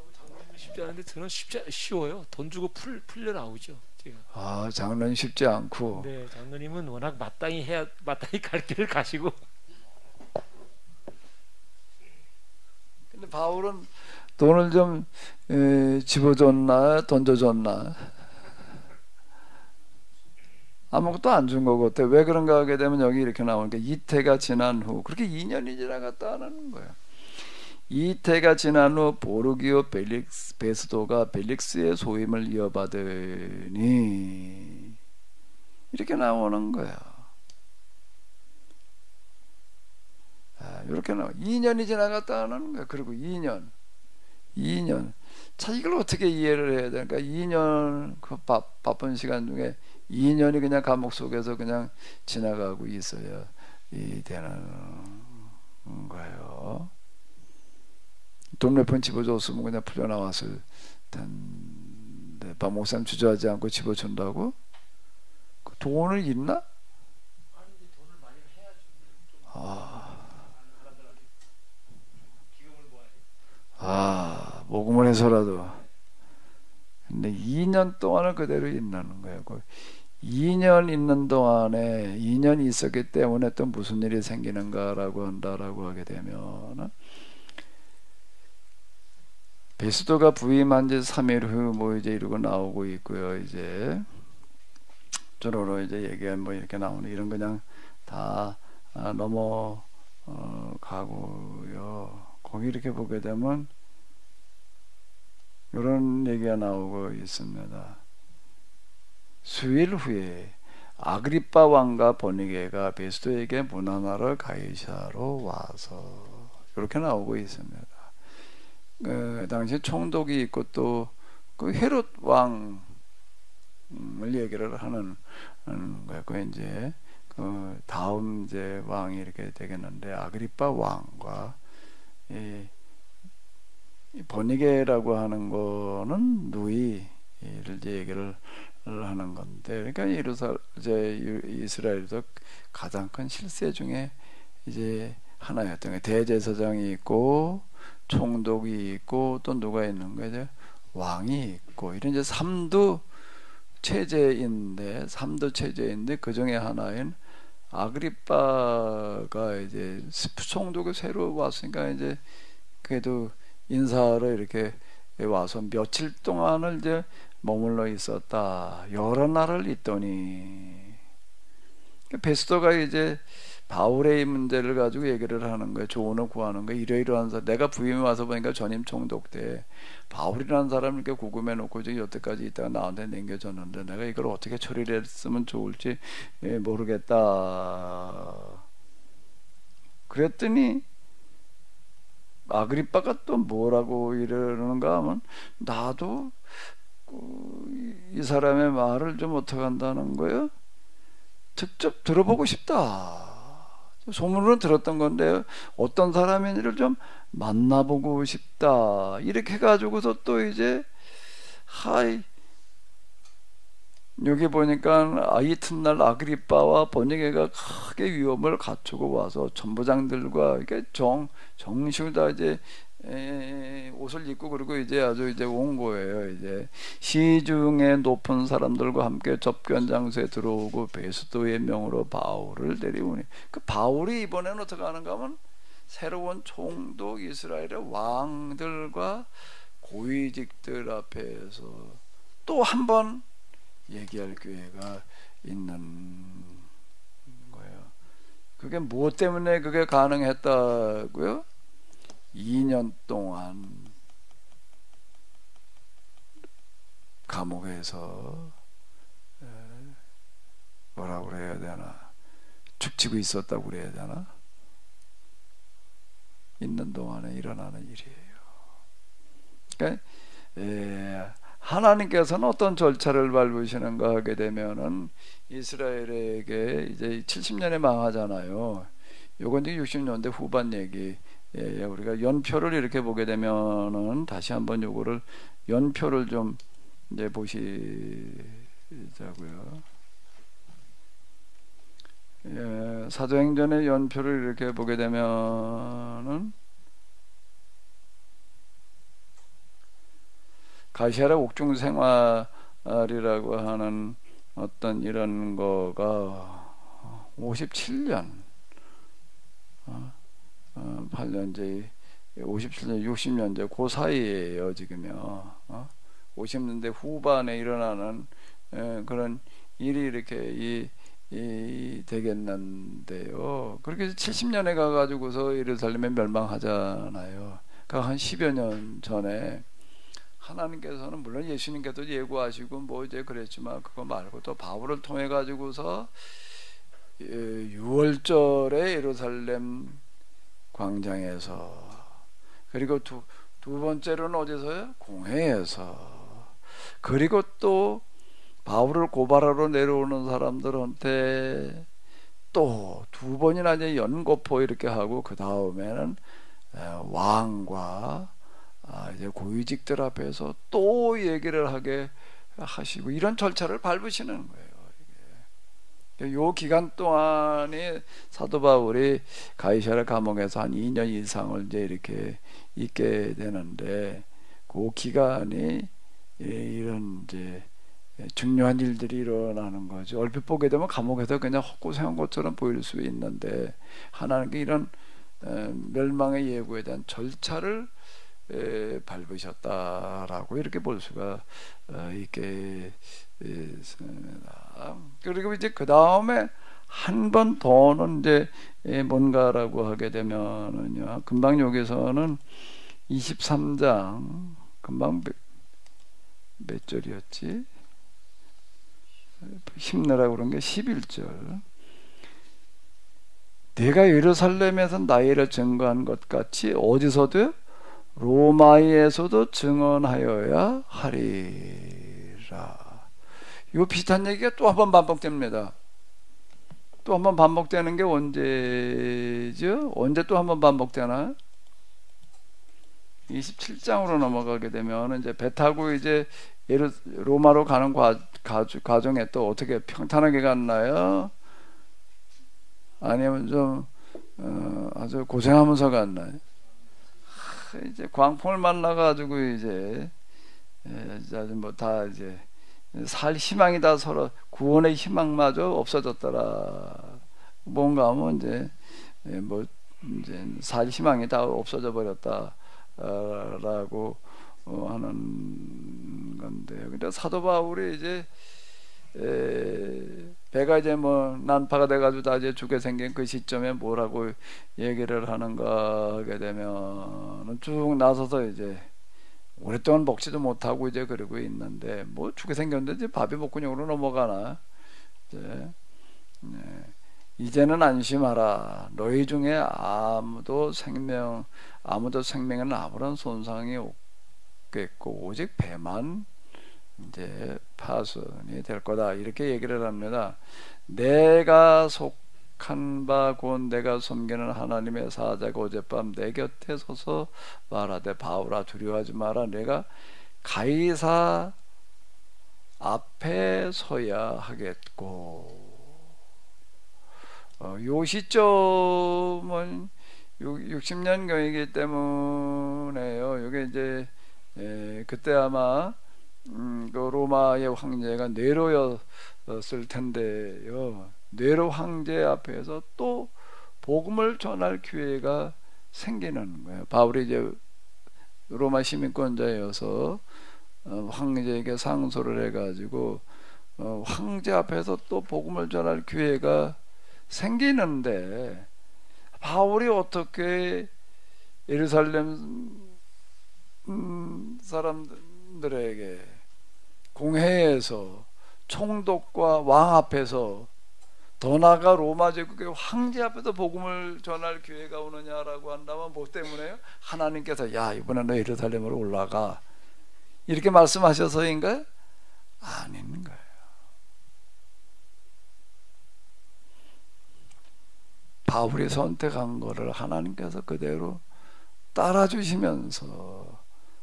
쉽지 않은데 저는 쉬워요. 돈 주고 풀려 나오죠. 제가. 아, 장로님 쉽지 않고. 네, 장로님은 워낙 마땅히 갈 길을 가시고. 근데 바울은 돈을 좀 집어줬나 던져줬나? 아무것도 안 준 거 같아. 왜 그런가 하게 되면 여기 이렇게 나오니까 이태가 지난 후, 그렇게 2년이 지나갔다는 거예요. 이태가 지난 후 보르기오 베스도가 벨릭스의 소임을 이어받으니 이렇게 나오는 거야. 이렇게 나와. 2년이 지나갔다는 거야. 그리고 2년. 자, 이걸 어떻게 이해를 해야 될까? 2년 그 바쁜 시간 중에 2년이 그냥 감옥 속에서 그냥 지나가고 있어야 되는 거예요. 돈 몇 푼 집어줬으면 그냥 풀려나왔을 텐데 박 목사님 주저하지 않고 집어준다고? 그 돈을 잃나? 돈을 많이 해야지. 모금을 해서라도. 근데 2년 동안은 그대로 있는 거예요. 2년 있는 동안에 2년이 있었기 때문에 또 무슨 일이 생기는가라고 한다라고 하게 되면 베스도가 부임한 지 3일 후 뭐 이제 이러고 나오고 있고요. 이제 저러로 이제 얘기가 뭐 이렇게 나오는 이런 그냥 다 가고요. 거기 이렇게 보게 되면 이런 얘기가 나오고 있습니다. 수일 후에 아그리빠 왕과 버니게가 베스도에게 문하나를 가이사로 와서 이렇게 나오고 있습니다. 당시 총독이 있고 또 그 헤롯 왕을 얘기를 하는 거예요. 그 이제 그 다음 이제 왕이 이렇게 되겠는데 아그리빠 왕과 이 버니게라고 하는 거는 누이를 이제 얘기를 하는 건데, 그러니까 이스라엘도 가장 큰 실세 중에 이제 하나였던 거예요. 대제사장이 있고 총독이 있고 또 누가 있는 거죠? 왕이 있고 이런 이제 삼두 체제인데 그 중에 하나인 아그리빠가 이제 총독이 새로 왔으니까 이제 그래도 인사를 이렇게 와서 며칠 동안을 이제 머물러 있었다. 여러 날을 있더니 베스터가 이제 바울의 문제를 가지고 얘기를 하는 거예요. 조언을 구하는 거예요. 이러이러한 사람, 내가 부임에 와서 보니까 전임 총독 때 바울이라는 사람을 이렇게 구금해 놓고 지금 여태까지 있다가 나한테 남겨줬는데 내가 이걸 어떻게 처리를 했으면 좋을지 모르겠다. 그랬더니 아그리빠가 또 뭐라고 이러는가 하면 나도 이 사람의 말을 좀 어떻게 한다는 거예요? 직접 들어보고 싶다. 소문으로 들었던 건데 어떤 사람인지를 좀 만나보고 싶다. 이렇게 해가지고서 또 이제 여기 보니까 이튿날 아그리빠와 버니게가 크게 위험을 갖추고 와서 전부장들과 이렇게 정식으로 다 이제 옷을 입고 그리고 이제 아주 이제 온 거예요. 이제 시중에 높은 사람들과 함께 접견 장소에 들어오고 베스도의 명으로 바울을 데려오니 그 바울이 이번에는 어떻게 하는가 하면 새로운 총독 이스라엘의 왕들과 고위직들 앞에서 또 한 번 얘기할 기회가 있는 거예요. 그게 무엇 때문에 그게 가능했다고요? 2년 동안 감옥에서 뭐라고 그래야 되나, 죽치고 있었다고 그래야 되나, 있는 동안에 일어나는 일이에요. 그러니까 하나님께서는 어떤 절차를 밟으시는가 하게 되면은 이스라엘에게 이제 70년에 망하잖아요. 요건 이제 60년대 후반 얘기. 우리가 연표를 이렇게 보게 되면은 다시 한번 요거를 연표를 좀 이제 보시자고요. 사도행전의 연표를 이렇게 보게 되면은 가시아라 옥중 생활이라고 하는 어떤 이런 거가 57년 8년째 57년 60년째 그 사이에요. 지금요. 50년대 후반에 일어나는 그런 일이 이렇게 되겠는데요. 그렇게 70년에 가가지고서 예루살렘에 멸망하잖아요. 그러니까 한 10여 년 전에 하나님께서는 물론 예수님께도 예고하시고 뭐 이제 그랬지만 그거 말고 또 바울을 통해 가지고서 6월절에 예루살렘 광장에서, 그리고 두 번째로는 어디서요? 공회에서, 그리고 또 바울을 고발하러 내려오는 사람들한테 또 두 번이나 이제 연거포 이렇게 하고 그 다음에는 왕과 이제 고위직들 앞에서 또 얘기를 하게 하시고 이런 절차를 밟으시는 거예요. 요 기간 동안에 사도 바울이 가이사랴 감옥에서 한 2년 이상을 이제 이렇게 있게 되는데 그 기간이 이런 이제 중요한 일들이 일어나는 거죠. 얼핏 보게 되면 감옥에서 그냥 헛고생한 것처럼 보일 수 있는데 하나님께 이런 멸망의 예고에 대한 절차를 밟으셨다라고 이렇게 볼 수가 있게 있습니다. 그리고 이제 그 다음에 한 번 더는 이제 뭔가라고 하게 되면은요, 금방 여기서는 23장 금방 몇 절이었지? 힘내라고 그런 게 11절. 내가 예루살렘에서 나이를 증거한 것 같이 어디서도 로마에서도 증언하여야 하리라. 이 비슷한 얘기가 또 한 번 반복됩니다. 또 한 번 반복되는 게 언제죠? 언제 또 한 번 반복되나? 27장으로 넘어가게 되면 이제 배 타고 이제 로마로 가는 과정에 또 어떻게 평탄하게 갔나요? 아니면 좀 아주 고생하면서 갔나요? 이제 광풍을 만나가지고 이제 아주 뭐 다 이제 살 희망이 다 서로 구원의 희망마저 없어졌더라. 뭔가 하면 이제 뭐 이제 살 희망이 다 없어져 버렸다라고 하는 건데요. 근데 사도 바울이 이제 배가 이제 뭐 난파가 돼가지고 다 이제 죽게 생긴 그 시점에 뭐라고 얘기를 하는가 하게 되면 쭉 나서서 이제 오랫동안 먹지도 못하고 이제 그러고 있는데 뭐 죽게 생겼는데 이제 밥이 목구멍으로 넘어가나 이제 이제는 안심하라. 너희 중에 아무도 생명에는 아무런 손상이 없겠고 오직 배만 이제 파손이 될 거다. 이렇게 얘기를 합니다. 내가 속한 바 곧 내가 섬기는 하나님의 사자가 어젯밤 내 곁에 서서 말하되 바울아 두려워하지 마라. 내가 가이사 앞에 서야 하겠고. 요 시점은 60년경이기 때문에요. 이게 이제 그때 아마 그 로마의 황제가 네로였을 텐데요. 네로 황제 앞에서 또 복음을 전할 기회가 생기는 거예요. 바울이 이제 로마 시민권자여서 황제에게 상소를 해가지고 황제 앞에서 또 복음을 전할 기회가 생기는데 바울이 어떻게 예루살렘 사람들에게 공회에서 총독과 왕 앞에서 더 나아가 로마 제국의 황제 앞에서 복음을 전할 기회가 오느냐라고 한다면 뭐 때문에요? 하나님께서 야 이번에 너 예루살렘으로 올라가 이렇게 말씀하셔서인가요? 아닌 거예요. 바울이 선택한 거를 하나님께서 그대로 따라주시면서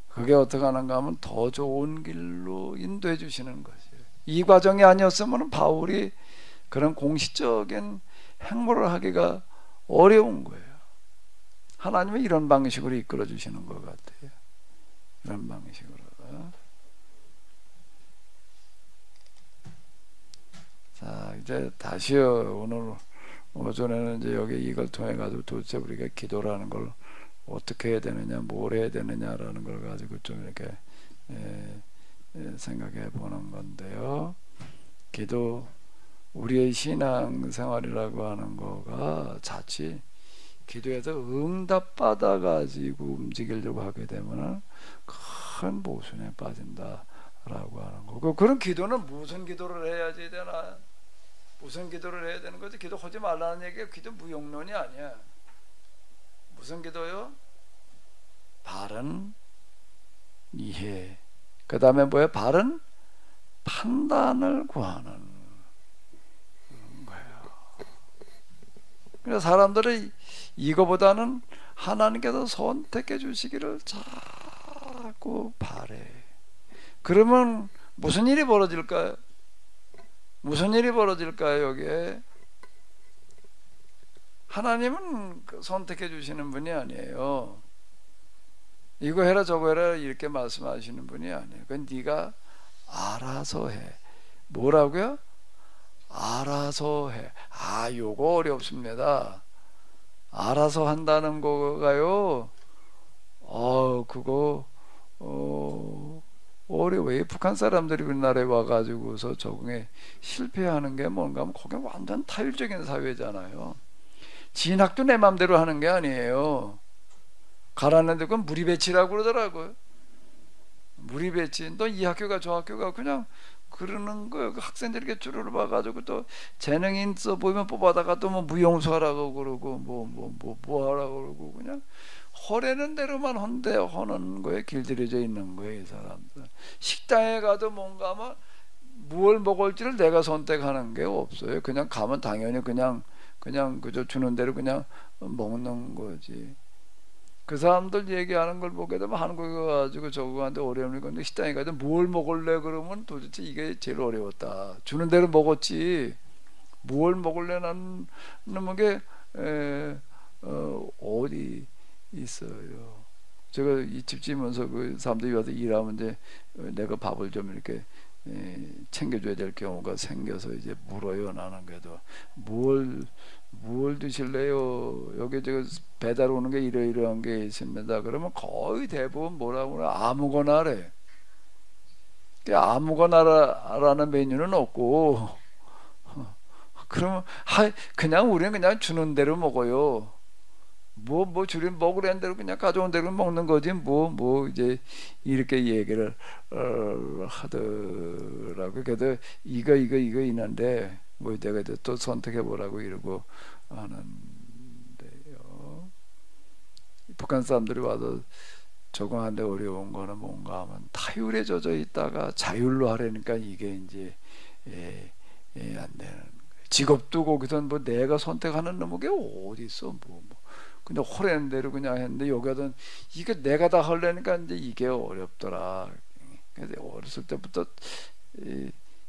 그게 어떻게 하는가 하면 더 좋은 길로 인도해 주시는 것이에요. 이 과정이 아니었으면 바울이 그런 공식적인 행보를 하기가 어려운 거예요. 하나님은 이런 방식으로 이끌어 주시는 것 같아요. 이런 방식으로. 자, 이제 다시요. 오늘 오전에는 이제 여기 이걸 통해 가지고 도대체 우리가 기도라는 걸 어떻게 해야 되느냐, 뭘 해야 되느냐라는 걸 가지고 좀 이렇게 생각해 보는 건데요. 기도, 우리의 신앙생활이라고 하는 거가 자칫 기도에서 응답 받아 가지고 움직이려고 하게 되면 큰 모순에 빠진다라고 하는 거고, 그런 기도는 무슨 기도를 해야지 되나? 무슨 기도를 해야 되는 거지? 기도하지 말라는 얘기가 기도 무용론이 아니야. 무슨 기도요? 바른 이해. 그 다음에 뭐예요? 바른 판단을 구하는 거예요. 그래서 사람들이 이거보다는 하나님께서 선택해 주시기를 자꾸 바래. 그러면 무슨 일이 벌어질까요? 무슨 일이 벌어질까요? 여기에 하나님은 선택해 주시는 분이 아니에요. 이거 해라 저거 해라 이렇게 말씀하시는 분이 아니에요. 그건 네가 알아서 해. 뭐라고요? 알아서 해. 아, 요거 어렵습니다. 알아서 한다는 거가요. 그거 어려워요. 북한 사람들이 우리나라에 와가지고서 적응에 실패하는 게 뭔가 하면 거기 완전 타율적인 사회잖아요. 진학도 내 맘대로 하는 게 아니에요. 가라는데 그건 무리배치라고 그러더라고요. 무리배치. 너 이 학교가 저 학교가 그냥 그러는 거예요. 그 학생들에게 주르르 봐가지고 또 재능이 있어 보이면 뽑아다가 또 뭐 무용수하라고 그러고 뭐 하라고 그러고 그냥 허래는 대로만 하는 거에 길들여져 있는 거예요. 이 사람들. 식당에 가도 뭔가 아마 무얼 먹을지를 내가 선택하는 게 없어요. 그냥 가면 당연히 그냥 그저 주는 대로 그냥 먹는 거지. 그 사람들 얘기하는 걸 보게 되면 한국에 가가지고 적응하는데 어려움이 건데 식당에 가도 뭘 먹을래 그러면 도대체 이게 제일 어려웠다. 주는 대로 먹었지 뭘 먹을래 나는 게 어디 있어요. 제가 이 집 지면서 그 사람들이 와서 일하면 이제 내가 밥을 좀 이렇게 챙겨줘야 될 경우가 생겨서 이제 물어요. 나는 그래도 뭘 드실래요? 여기 저 배달 오는 게 이러이러한 게 있습니다. 그러면 거의 대부분 뭐라고 그래? 아무거나래. 아무거나라는 메뉴는 없고, 그러면 그냥 우리는 그냥 주는 대로 먹어요. 뭐 주린 먹으라는 대로 그냥 가져온 대로 먹는 거지. 이제 이렇게 얘기를 하더라고. 그래도 이거 있는데 뭐 내가 또 선택해 보라고 이러고 하는데요. 북한 사람들이 와서 적응하는데 어려운 거는 뭔가 하면 타율에 젖어 있다가 자율로 하려니까 이게 이제 안 되는 거예요. 직업도 거기서 뭐 내가 선택하는 놈이 어디 있어. 그냥 호래는 대로 그냥 했는데 여기서는 이게 내가 다 하려니까 이제 이게 어렵더라. 그래서 어렸을 때부터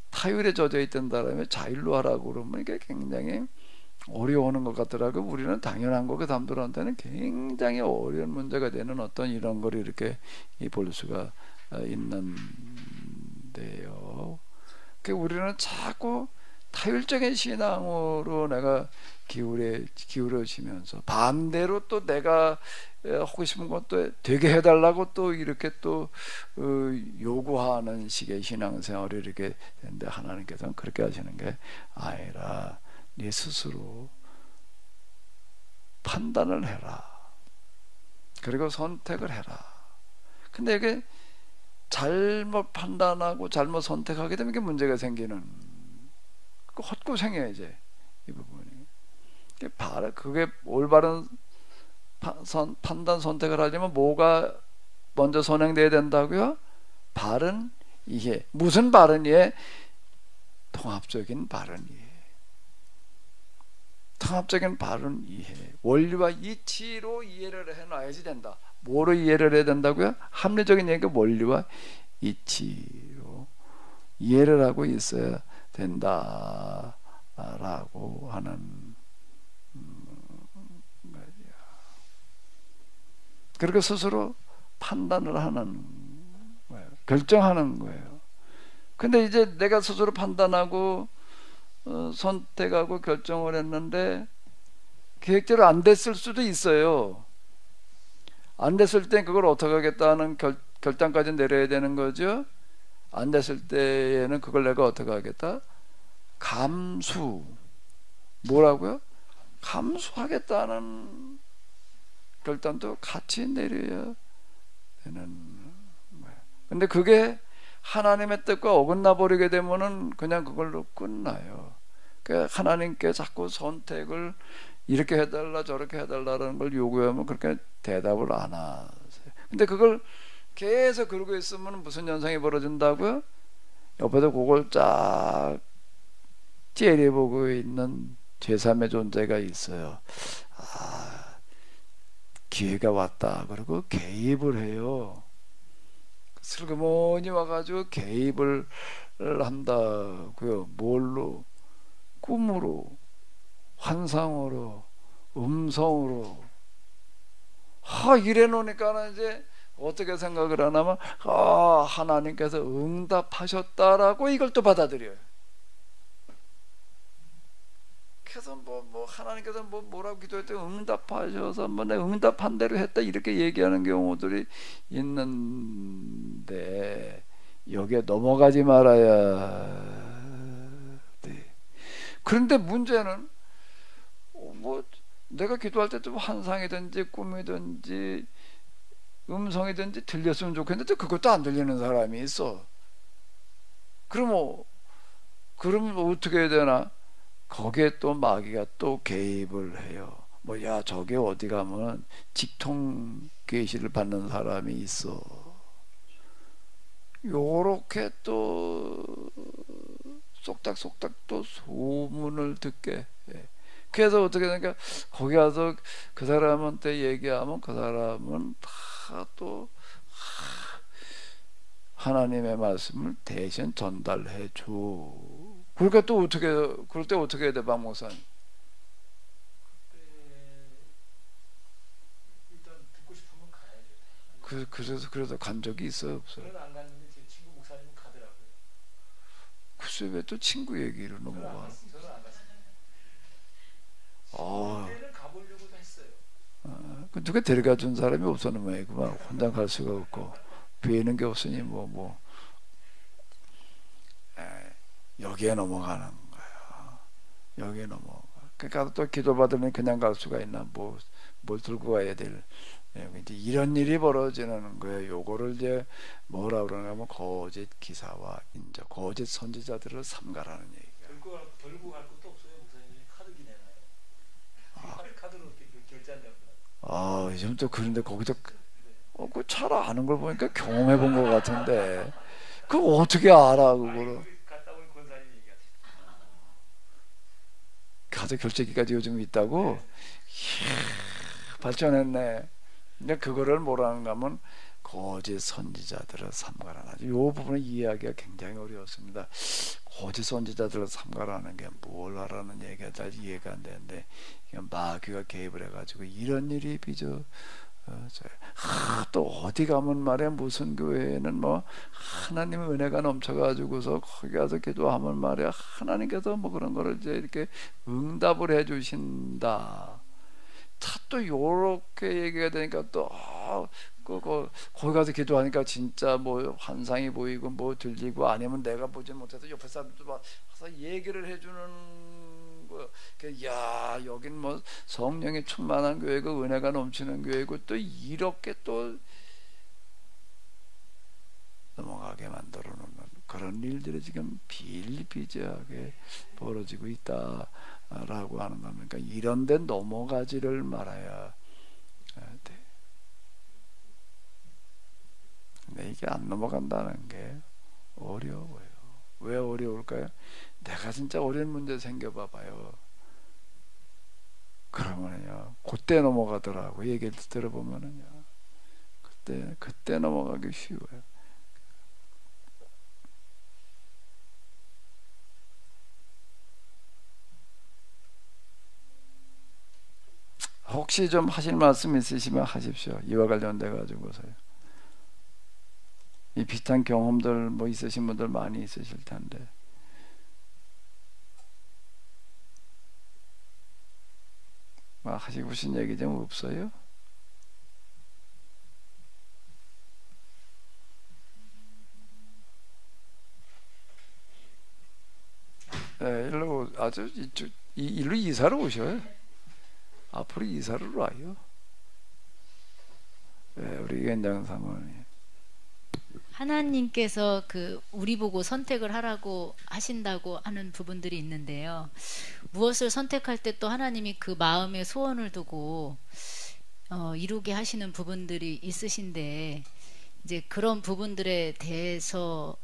타율에 젖어 있던 사람이 자율로 하라고 그러면 이게 굉장히 어려워하는 것 같더라고. 우리는 당연한 거 그 사람들한테는 굉장히 어려운 문제가 되는 어떤 이런 걸 이렇게 볼 수가 있는데요. 그 우리는 자꾸 타율적인 신앙으로 내가 기울어지면서 반대로 또 내가 하고 싶은 것도 되게 해달라고 또 이렇게 또 요구하는 식의 신앙생활을 이렇게 되는데 하나님께서는 그렇게 하시는 게 아니라 네 스스로 판단을 해라. 그리고 선택을 해라. 근데 이게 잘못 판단하고 잘못 선택하게 되면 이게 문제가 생기는 그 헛고생이에요. 이제 이 부분이 그게 올바른 판단 선택을 하려면 뭐가 먼저 선행돼야 된다고요? 바른 이해. 무슨 바른 이해? 통합적인 바른 이해. 통합적인 바른 이해. 원리와 이치로 이해를 해놔야지 된다. 뭐로 이해를 해야 된다고요? 합리적인 얘기가 원리와 이치로 이해를 하고 있어야 된다라고 하는 그렇게 스스로 판단을 하는 거예요. 결정하는 거예요. 근데 이제 내가 스스로 판단하고 선택하고 결정을 했는데 계획대로 안 됐을 수도 있어요. 안 됐을 때 그걸 어떻게 하겠다는 결단까지 내려야 되는 거죠. 안 됐을 때에는 그걸 내가 어떻게 하겠다? 뭐라고요? 감수하겠다는 결단도 같이 내려야 되는 거예요. 근데 그게 하나님의 뜻과 어긋나 버리게 되면은 그냥 그걸로 끝나요. 그러니까 하나님께 자꾸 선택을 이렇게 해달라 저렇게 해달라는 걸 요구하면 그렇게 대답을 안 하세요. 근데 그걸 계속 그러고 있으면 무슨 현상이 벌어진다고요? 옆에서 그걸 쫙 째려보고 있는 제3의 존재가 있어요. 기회가 왔다. 그리고 개입을 해요. 슬그머니 와가지고 개입을 한다고요. 뭘로? 꿈으로, 환상으로, 음성으로. 이래 놓으니까 이제 어떻게 생각을 하냐면 하나님께서 응답하셨다라고 이걸 또 받아들여요. 그래서 하나님께서 뭐라고 기도했더니 응답하셔서 내 응답한 대로 했다 이렇게 얘기하는 경우들이 있는데 여기에 넘어가지 말아야 돼. 그런데 문제는 내가 기도할 때 좀 환상이든지 꿈이든지 음성이든지 들렸으면 좋겠는데 그것도 안 들리는 사람이 있어. 그러면 어떻게 해야 되나? 거기에 또 마귀가 또 개입을 해요. 저게 어디 가면 직통 계시를 받는 사람이 있어. 요렇게 또 쏙닥쏙닥 또 소문을 듣게 해. 그래서 어떻게 되니까 거기 가서 그 사람한테 얘기하면 그 사람은 다 또 하나님의 말씀을 대신 전달해 줘. 그러니까 또 그럴 때 어떻게 해야 돼, 박 목사님? 그래서 간 적이 있어요, 없어요? 저는 안 갔는데 제 친구 목사님은 가더라고요. 글쎄 왜 또 친구 얘기로 넘어가? 저는 안 갔어요. 아, 그때는 가보려고도 했어요. 그 누가 데려가 준 사람이 없었는 모양이구만. 혼자 갈 수가 없고 비에는 게 없으니 여기에 넘어가는 거야. 여기에 넘어가. 그러니까 또 기도 받으면 그냥 갈 수가 있나? 뭘 들고 가야 될? 이제 이런 일이 벌어지는 거예요. 요거를 이제 뭐라 그러나 하면 거짓 기사와 인자, 거짓 선지자들을 삼가라는 얘기야. 들고 갈 것도 없어요. 목사님이 카드기 내놔요. 카드로 이렇게 결제한다고. 요즘 또 그런데 거기서 그 잘 아는 걸 보니까 경험해 본 것 같은데 그거 어떻게 알아 그거를? 갔다 온 권사님 얘기하세요. 카드 결제기까지 요즘 있다고? 이야, 발전했네. 근데 그거를 뭐라는가 하면 거짓 선지자들을 삼가라는 이 부분을 이해하기가 굉장히 어려웠습니다. 거짓 선지자들을 삼가라는 게 뭘 하라는 얘기가 잘 이해가 안 되는데 마귀가 개입을 해가지고 이런 일이 빚어 또 어디 가면 말이야 무슨 교회에는 뭐 하나님의 은혜가 넘쳐가지고서 거기 가서 기도하면 말이야 하나님께서 뭐 그런 거를 이제 이렇게 응답을 해주신다. 또 요렇게 얘기가 되니까 또 거기 가서 기도하니까 진짜 뭐 환상이 보이고 뭐 들리고 아니면 내가 보지 못해서 옆에 사람도 막 와서 얘기를 해주는 거. 야 여긴 뭐 성령이 충만한 교회고 은혜가 넘치는 교회고 또 이렇게 또 넘어가게 만들어 놓는 그런 일들이 지금 비일비재하게 벌어지고 있다라고 하는 겁니다. 그러니까 이런 데 넘어가지를 말아야 돼. 근데 이게 안 넘어간다는 게 어려워요. 왜 어려울까요? 내가 진짜 어려운 문제 생겨봐봐요. 그러면요, 그때 넘어가더라고. 얘기를 들어보면은요, 그때 넘어가기 쉬워요. 혹시 좀 하실 말씀 있으시면 하십시오. 이와 관련돼 가지고서요. 이 비슷한 경험들 뭐 있으신 분들 많이 있으실 텐데. 하시고 싶은 얘기 좀 없어요? 네, 일로 아주 일로 이사를 오셔요. 앞으로 이사를 와요. 네, 우리 현장 사모님. 하나님께서 우리 보고 선택을 하라고 하신다고 하는 부분들이 있는데요. 무엇을 선택할 때 또 하나님이 그 마음에 소원을 두고 이루게 하시는 부분들이 있으신데 이제 그런 부분들에 대해서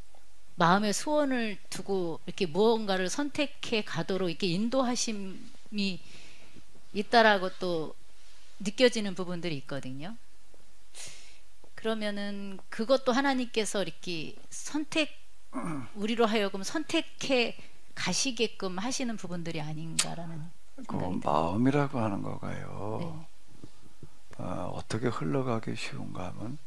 마음의 소원을 두고 이렇게 무언가를 선택해 가도록 이렇게 인도하심이 있다라고 또 느껴지는 부분들이 있거든요. 그러면은 그것도 하나님께서 이렇게 우리로 하여금 선택해 가시게끔 하시는 부분들이 아닌가라는 생각이 그 마음이라고 하는 거가요. 네. 어떻게 흘러가기 쉬운가 하면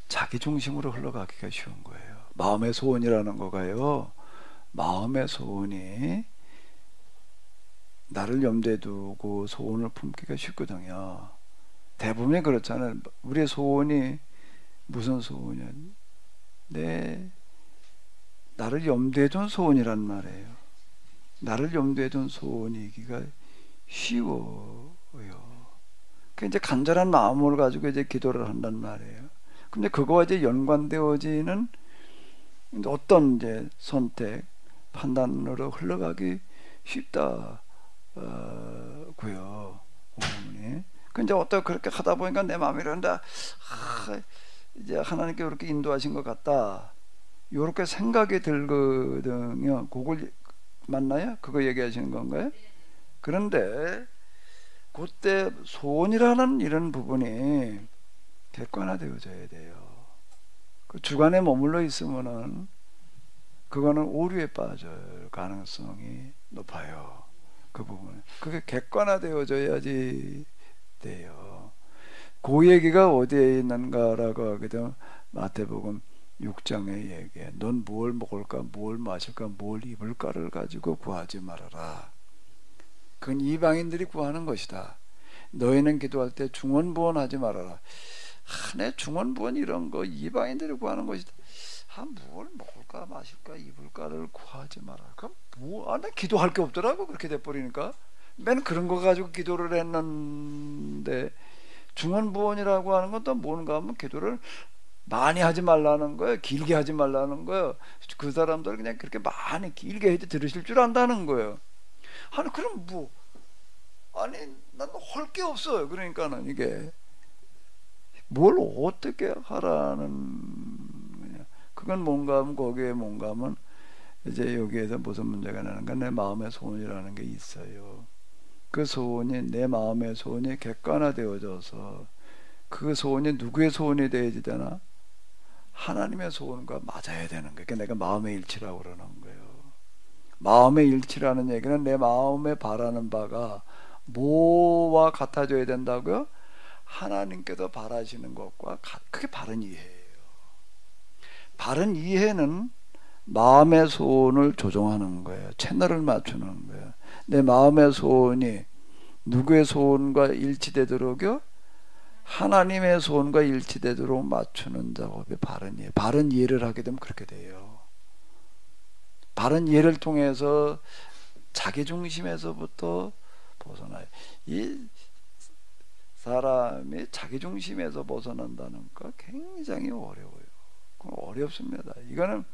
자기 중심으로 흘러가기가 쉬운 거예요. 마음의 소원이라는 거가요. 마음의 소원이 나를 염두에 두고 소원을 품기가 쉽거든요. 대부분이 그렇잖아요. 우리의 소원이 무슨 소원이야? 나를 염두에 둔 소원이란 말이에요. 나를 염두에 둔 소원이기가 쉬워요. 그 이제 간절한 마음을 가지고 이제 기도를 한단 말이에요. 근데 그거와 이제 연관되어지는 어떤 이제 선택, 판단으로 흘러가기 쉽다고요. 그 이제 어떻게 그렇게 하다 보니까 내 마음이 이런다. 이제 하나님께 그렇게 인도하신 것 같다. 요렇게 생각이 들거든요. 그걸 맞나요? 그거 얘기하시는 건가요? 그런데 그때 소원이라는 이런 부분이 객관화되어져야 돼요. 그 주관에 머물러 있으면은 그거는 오류에 빠질 가능성이 높아요. 그 부분 그게 객관화되어져야지 돼요. 그 얘기가 어디에 있는가라고 하게 되면 마태복음 6장의 얘기에 넌 뭘 먹을까 뭘 마실까 뭘 입을까를 가지고 구하지 말아라. 그건 이방인들이 구하는 것이다. 너희는 기도할 때 중언부언하지 말아라. 내 중언부언 이런 거 이방인들이 구하는 것이다. 뭘 먹을까 마실까 입을까를 구하지 마라. 그럼 나 기도할 게 없더라고. 그렇게 돼버리니까 맨 그런 거 가지고 기도를 했는데, 중언부언이라고 하는 건 또 뭔가 하면 기도를 많이 하지 말라는 거예요. 길게 하지 말라는 거예요. 그 사람들 그냥 그렇게 많이 길게 해도 들으실 줄 안다는 거예요. 아니 그럼 난 할 게 없어요. 그러니까는 이게 뭘 어떻게 하라는 거냐. 그건 뭔가 하면 거기에 뭔가 하면 이제 여기에서 무슨 문제가 나는가, 내 마음의 소원이라는 게 있어요. 그 소원이 내 마음의 소원이 객관화되어져서 그 소원이 누구의 소원이 되어야 되나? 하나님의 소원과 맞아야 되는 거예요. 그러니까 내가 마음의 일치라고 그러는 거예요. 마음의 일치라는 얘기는 내 마음에 바라는 바가 뭐와 같아져야 된다고요? 하나님께서 바라시는 것과 그게 바른 이해예요. 바른 이해는 마음의 소원을 조정하는 거예요. 채널을 맞추는 거예요. 내 마음의 소원이 누구의 소원과 일치되도록요? 하나님의 소원과 일치되도록 맞추는 작업이 바른 이해. 바른 이해를 하게 되면 그렇게 돼요. 바른 이해를 통해서 자기중심에서부터 벗어나요. 이 사람이 자기중심에서 벗어난다는 거 굉장히 어려워요. 어렵습니다. 이거는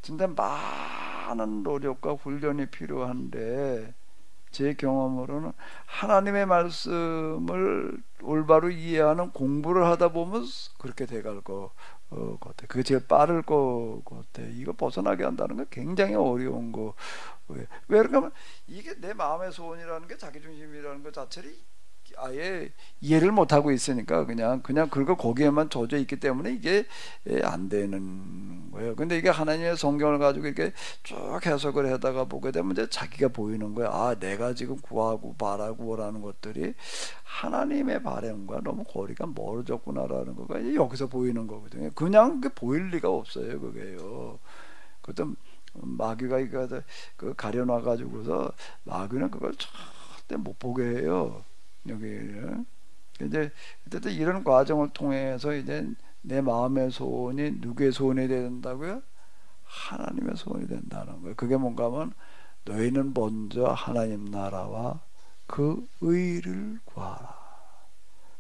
진짜 많은 노력과 훈련이 필요한데, 제 경험으로는 하나님의 말씀을 올바로 이해하는 공부를 하다 보면 그렇게 돼갈 것 같아. 그게 제일 빠를 것 같아. 이거 벗어나게 한다는 건 굉장히 어려운 거. 왜 그러냐면 이게 내 마음의 소원이라는 게 자기중심이라는 것 자체를 아예 이해를 못하고 있으니까 그냥 그거 거기에만 젖어 있기 때문에 이게 안 되는 거예요. 근데 이게 하나님의 성경을 가지고 이렇게 쭉 해석을 하다가 보게 되면 이제 자기가 보이는 거야. 내가 지금 구하고 바라고 원하는 것들이 하나님의 바람과 너무 거리가 멀어졌구나라는 거가 이제 여기서 보이는 거거든요. 그냥 그게 보일 리가 없어요. 그게요. 그것도 마귀가 이거 가려놔 가지고서 마귀는 그걸 절대 못 보게 해요. 여기를 이제 어쨌든 이런 과정을 통해서 이제 내 마음의 소원이 누구의 소원이 된다고요? 하나님의 소원이 된다는 거예요. 그게 뭔가 하면 너희는 먼저 하나님 나라와 그 의를 구하라.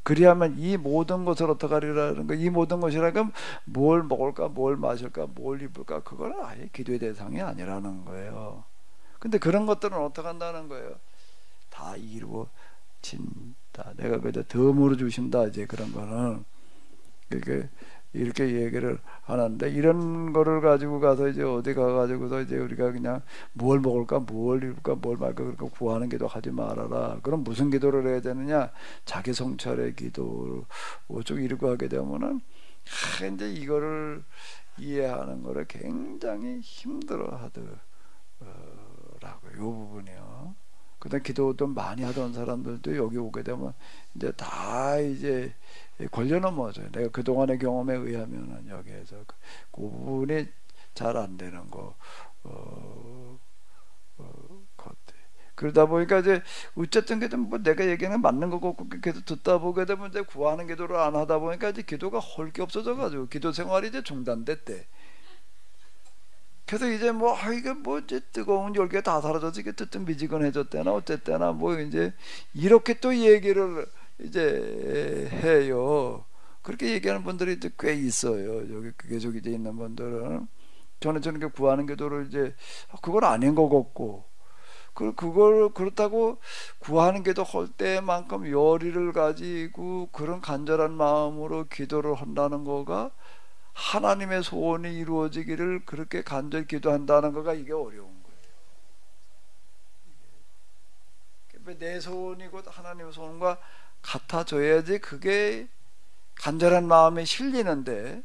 그리하면 이 모든 것을 어떻게 하리라는 거예요. 이 모든 것이라면 뭘 먹을까 뭘 마실까 뭘 입을까 그거는 아예 기도의 대상이 아니라는 거예요. 근데 그런 것들은 어떻게 한다는 거예요? 다 이루어 진다. 내가 그저 덤으로 주신다. 이제 그런 거는 이렇게 얘기를 하는데, 이런 거를 가지고 가서 이제 어디 가가지고서 이제 우리가 그냥 뭘 먹을까, 뭘 입을까, 뭘 말까 그렇게 구하는 기도 하지 말아라. 그럼 무슨 기도를 해야 되느냐? 자기 성찰의 기도. 쭉 이루고 하게 되면은 이제 이거를 이해하는 거를 굉장히 힘들어 하더라고요. 이 부분이요. 그다음 기도도 많이 하던 사람들도 여기 오게 되면 이제 다 이제 걸려 넘어져요. 내가 그동안의 경험에 의하면은 여기에서 그 부분이 잘 안 되는 거 같아. 그러다 보니까 이제 어쨌든 뭐 내가 얘기는 맞는 거 같고 계속 듣다 보게 되면 이제 구하는 기도를 안 하다 보니까 이제 기도가 헐 게 없어져가지고 기도 생활이 이제 중단됐대. 그래서 이제 이게 이제 뜨거운 열기가 다 사라져서 이게 뜨뜻미지근해졌대나 어쨌대나 이제 이렇게 또 얘기를 이제 해요. 그렇게 얘기하는 분들이 이제 꽤 있어요. 여기 계속 이제 있는 분들은 저는 그 구하는 기도를 이제 그건 아닌 것 같고, 그걸 그렇다고 구하는 기도 할 때만큼 열의를 가지고 그런 간절한 마음으로 기도를 한다는 거가 하나님의 소원이 이루어지기를 그렇게 간절히 기도한다는 거가 이게 어려운 거예요. 내 소원이 곧 하나님의 소원과 같아져야지 그게 간절한 마음에 실리는데,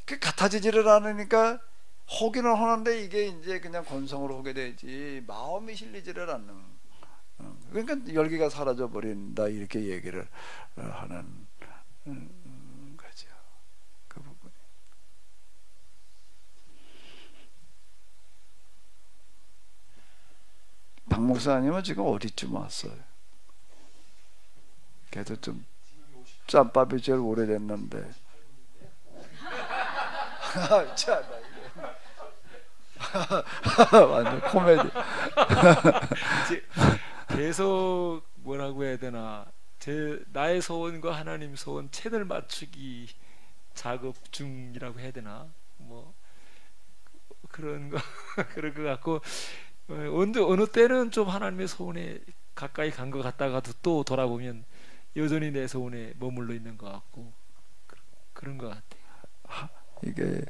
그게 같아지지를 않으니까 하기는 하는데 이게 이제 그냥 건성으로 하게 되지 마음이 실리지를 않는 거예요. 그러니까 열기가 사라져 버린다 이렇게 얘기를 하는 거죠. 그 부분이. 박 목사님은 지금 어디쯤 왔어요? 걔도 좀 짬밥이 제일 오래됐는데. 완전 코미디. 계속 뭐라고 해야 되나, 나의 소원과 하나님 소원 채널 맞추기 작업 중이라고 해야 되나, 뭐 그런 거 그럴 것 같고, 어느 때는 좀 하나님의 소원에 가까이 간 것 같다가도 또 돌아보면 여전히 내 소원에 머물러 있는 것 같고, 그런 것 같아요. 이게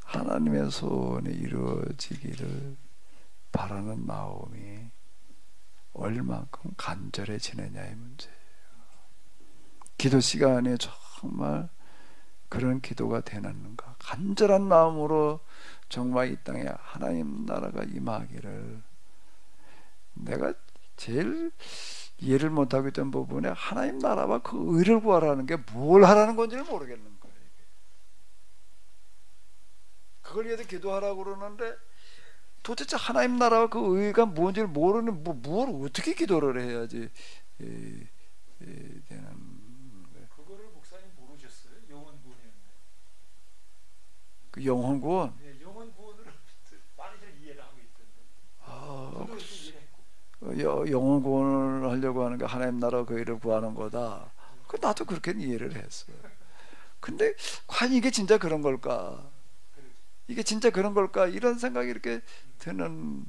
하나님의 소원이 이루어지기를 바라는 마음이 얼만큼 간절해지느냐의 문제예요. 기도 시간에 정말 그런 기도가 되는가, 간절한 마음으로 정말 이 땅에 하나님 나라가 임하기를. 내가 제일 이해를 못하고 있던 부분에 하나님 나라와 그 의를 구하라는 게 뭘 하라는 건지를 모르겠는 거예요. 그걸 위해서 기도하라고 그러는데 도대체 하나님 나라와 그 의가 뭔지를 모르는, 뭘 어떻게 기도를 해야지 되는 거예요. 그거를 목사님 모르셨어요? 영혼 구원이었나요? 그 영혼 구원? 네, 영혼 구원을 많이들 이해를 하고 있던데. 그걸 이해했고. 영혼 구원을 하려고 하는 게 하나님 나라 그 의를 구하는 거다. 그 나도 그렇게 이해를 했어요. 근데 과연 이게 진짜 그런 걸까? 이게 진짜 그런 걸까? 이런 생각이 이렇게 드는,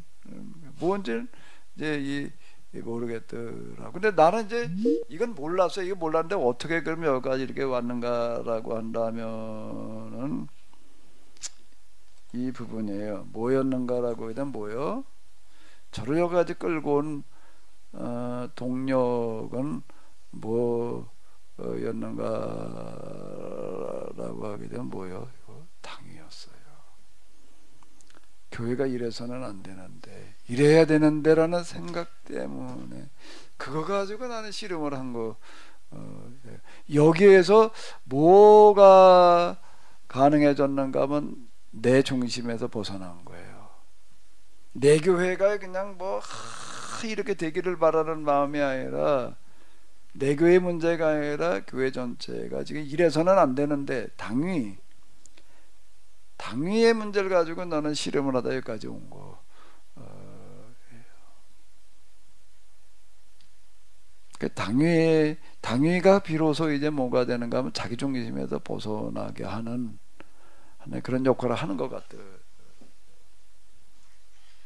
뭔지는 이제 모르겠더라. 근데 나는 이제 이건 몰랐어요. 이거 몰랐는데 어떻게 그럼 여기까지 이렇게 왔는가라고 한다면은 이 부분이에요. 뭐였는가라고 하면 뭐요? 저를 여기까지 끌고 온 동력은 뭐였는가라고 하게 되면 뭐요? 당이었어요. 교회가 이래서는 안 되는데, 이래야 되는데라는 생각 때문에 그거 가지고 나는 씨름을 한 거. 여기에서 뭐가 가능해졌는가 하면 내 중심에서 벗어난 거예요. 내 교회가 그냥 뭐 이렇게 되기를 바라는 마음이 아니라, 내 교회 문제가 아니라 교회 전체가 지금 이래서는 안 되는데 당위의 문제를 가지고 나는 씨름을 하다 여기까지 온 거. 그 당위가 비로소 이제 뭐가 되는가 하면 자기 중심에서 벗어나게 하는 그런 역할을 하는 것 같아.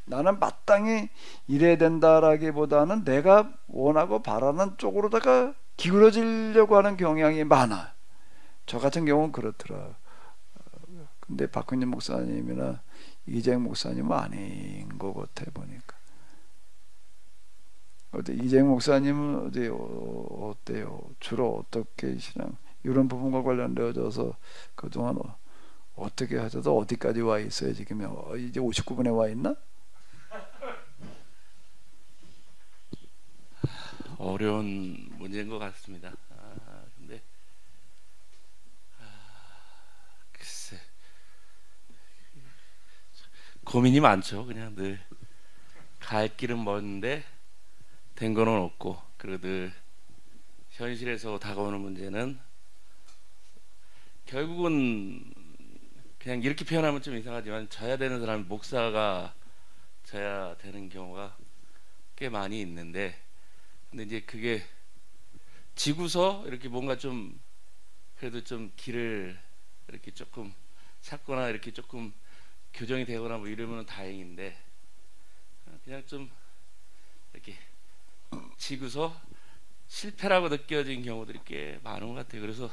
나는 마땅히 이래야 된다라기보다는 내가 원하고 바라는 쪽으로다가 기울어지려고 하는 경향이 많아. 저 같은 경우는 그렇더라. 근데 박근혜 목사님이나 이재영 목사님은 아닌 것 같아 보니까. 어때 이재영 목사님은 어때요? 주로 어떻게 신앙 이런 부분과 관련되어져서 그동안 어떻게 하셔서 어디까지 와 있어요? 지금 이제 59분에 와 있나? 어려운 문제인 것 같습니다. 근데 글쎄 고민이 많죠. 그냥 늘 갈 길은 먼데 된 거는 없고, 그리고 늘 현실에서 다가오는 문제는 결국은 그냥 이렇게 표현하면 좀 이상하지만 져야 되는 사람이 목사가 져야 되는 경우가 꽤 많이 있는데, 근데 이제 그게 지고서 이렇게 뭔가 좀 그래도 좀 길을 이렇게 조금 찾거나 이렇게 조금 교정이 되거나 뭐 이러면 다행인데, 그냥 좀 이렇게 지고서 실패라고 느껴진 경우들이 꽤 많은 것 같아요. 그래서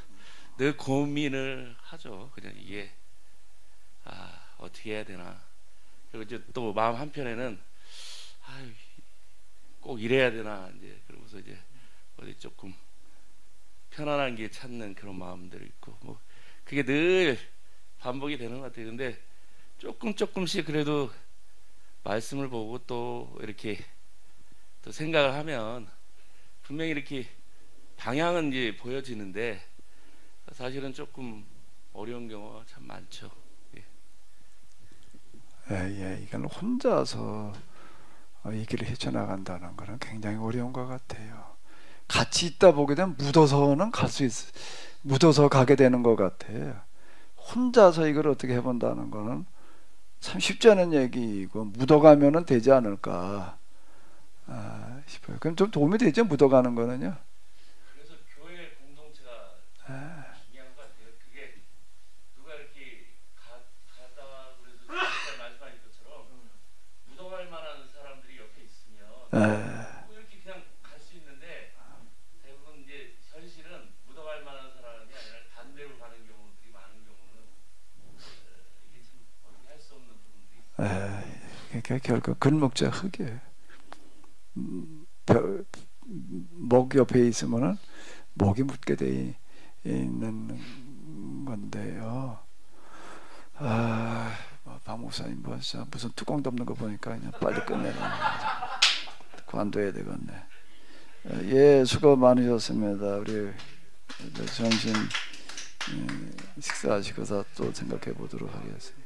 늘 고민을 하죠. 그냥 이게 어떻게 해야 되나. 그리고 이제 또 마음 한편에는 꼭 이래야 되나. 이제 그러고서 이제 어디 조금 편안한 길 찾는 그런 마음들이 있고, 뭐 그게 늘 반복이 되는 것 같아요. 근데 조금씩 그래도 말씀을 보고 또 이렇게 또 생각을 하면 분명히 이렇게 방향은 이제 보여지는데 사실은 조금 어려운 경우가 참 많죠. 예. 예, 이건 혼자서 이 길을 헤쳐나간다는 것은 굉장히 어려운 것 같아요. 같이 있다 보게 되면 묻어서는 갈 수 묻어서 가게 되는 것 같아요. 혼자서 이걸 어떻게 해본다는 거는 참 쉽지 않은 얘기이고, 묻어가면은 되지 않을까 싶어요. 그럼 좀 도움이 되죠, 묻어가는 거는요. 그래서 교회 공동체가 중요한 것 같아요. 그게 누가 이렇게 가다 그래서 진짜 말씀하신 것처럼 묻어갈 만한 사람들이 옆에 있으면 뭐 이렇게 그냥 갈 수 있는데, 대부분 이제 현실은 묻어갈 만한 사람이 아니라 반대로 가는 경우들이 많은 경우는 이게 참 어떻게 할 수 없는 부분들이 있어요. 그러니까 결국 근목자 흙이에요. 목 옆에 있으면은 목이 묻게 돼 있는 건데요. 박 목사님 무슨 뚜껑도 없는 거 보니까 그냥 빨리 끝내네. 관둬야 되겠네. 예, 수고 많으셨습니다. 우리 점심 식사하시고서 또 생각해 보도록 하겠습니다.